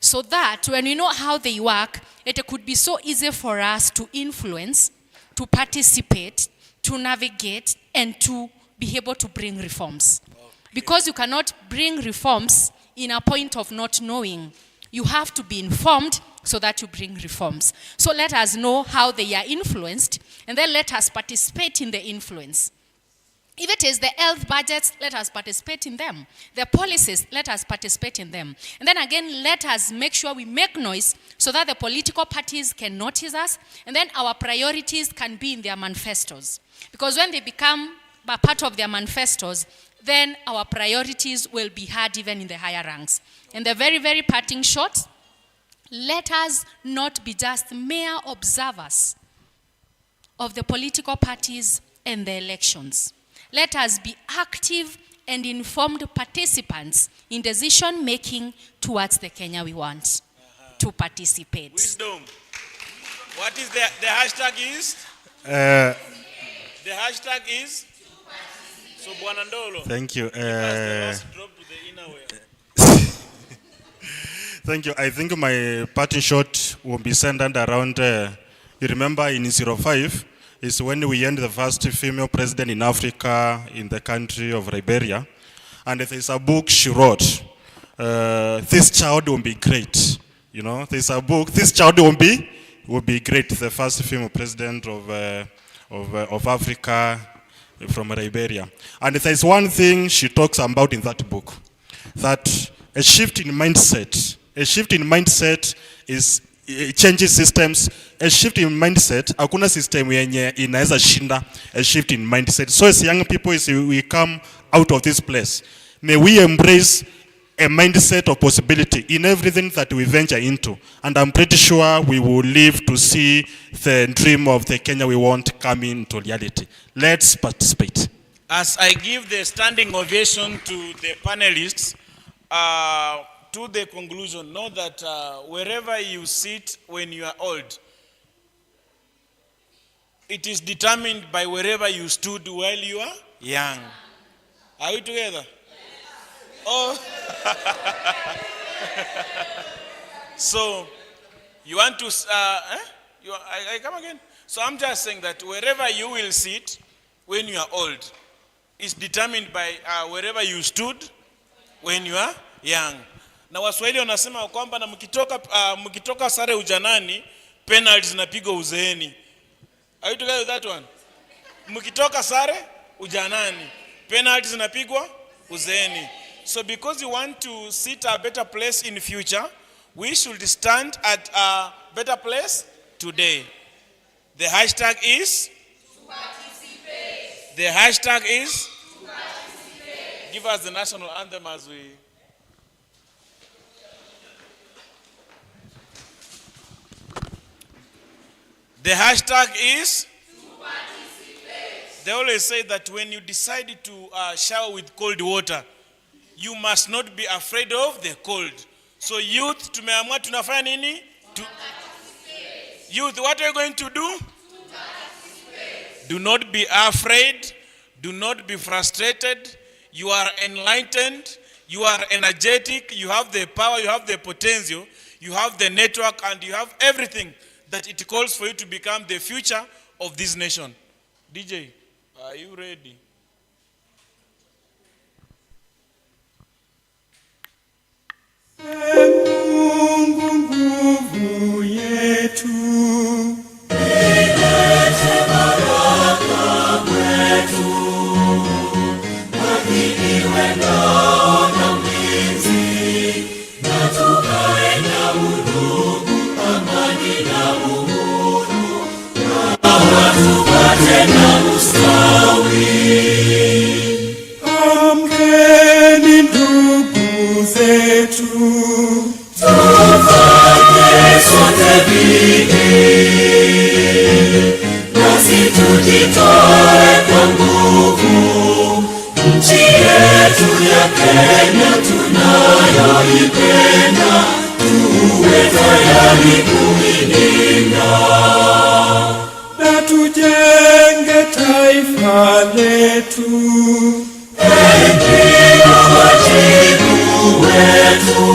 Speaker 16: So that when we know how they work, it could be so easy for us to influence, to participate, to navigate, and to be able to bring reforms. Because you cannot bring reforms in a point of not knowing. You have to be informed so that you bring reforms. So let us know how they are influenced, and then let us participate in the influence. If it is the health budgets, let us participate in them. The policies, let us participate in them. And then again, let us make sure we make noise so that the political parties can notice us, and then our priorities can be in their manifestos. Because when they become a part of their manifestos, then our priorities will be heard even in the higher ranks. And the very, very parting shot, let us not be just mere observers of the political parties and the elections. Let us be active and informed participants in decision making towards the Kenya we want to participate.
Speaker 1: Wisdom. What is the hashtag is?
Speaker 2: Uh,
Speaker 1: The hashtag is? So Bwanandolo.
Speaker 2: Thank you.
Speaker 1: Drop to the inner way.
Speaker 2: Thank you. I think my parting shot will be centered around, you remember in 05, is when we had the first female president in Africa, in the country of Liberia. And there's a book she wrote, This Child Will Be Great. You know, there's a book, This Child Will Be Great, the first female president of Africa from Liberia. And there's one thing she talks about in that book, that a shift in mindset is it changes systems. A shift in mindset, hakuna system yenye inaweza shinda a shift in mindset. So as young people, as we come out of this place, may we embrace a mindset of possibility in everything that we venture into. And I'm pretty sure we will live to see the dream of the Kenya we want come into reality. Let's participate.
Speaker 1: As I give the standing ovation to the panelists, to the conclusion, know that wherever you sit when you are old, it is determined by wherever you stood while you are young. Are we together? Oh. So, you want to, I come again? So I'm just saying that wherever you will sit when you are old is determined by wherever you stood when you are young. Na Waswahili wanasema kwamba na mkitoka sare ujanani, penalty zinapigwa uzeeni. Are you together with that one? Mkitoka sare ujanani, penalty zinapigwa uzeeni. So because you want to sit a better place in future, we should stand at a better place today. The hashtag is? To participate. The hashtag is? To participate. Give us the national anthem as we... The hashtag is? To participate. They always say that when you decide to shower with cold water, you must not be afraid of the cold. So youth, tumeamua tunafanya nini? Youth, what are you going to do? Do not be afraid. Do not be frustrated. You are enlightened. You are energetic. You have the power. You have the potential. You have the network, and you have everything that it calls for you to become the future of this nation. DJ, are you ready?
Speaker 18: Mungu nguvu yetu, ilete baraka kwetu, wapigwe ngao na mlinzi, na tukae na udugu, amani na uhuru. yetu ya Kenya tunayoipenda, tuwe tayari kuilinda. Na tujenge taifa letu, ndio wajibu wetu.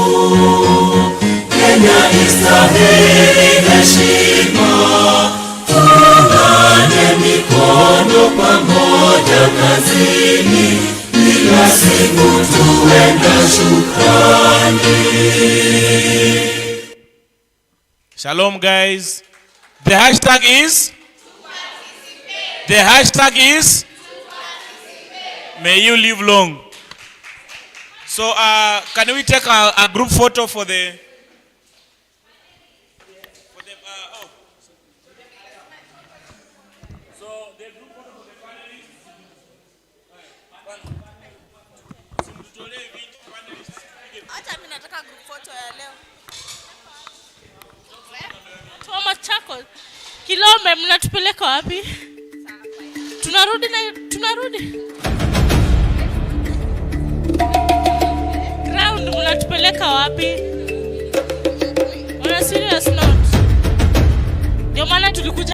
Speaker 18: Kenya istahili heshima, tuungane mikono pamoja kazini, kila siku tuwe na shukrani.
Speaker 1: Shalom, guys. The hashtag is? The hashtag is? May you live long. So, can we take a group photo for the?
Speaker 13: Hata mimi nataka group photo ya leo. Tuwa Machakos. Kilome, mnatupeleka wapi? Tunarudi. Ground, mnatupeleka wapi? On a serious note. Ndio maana tulikuja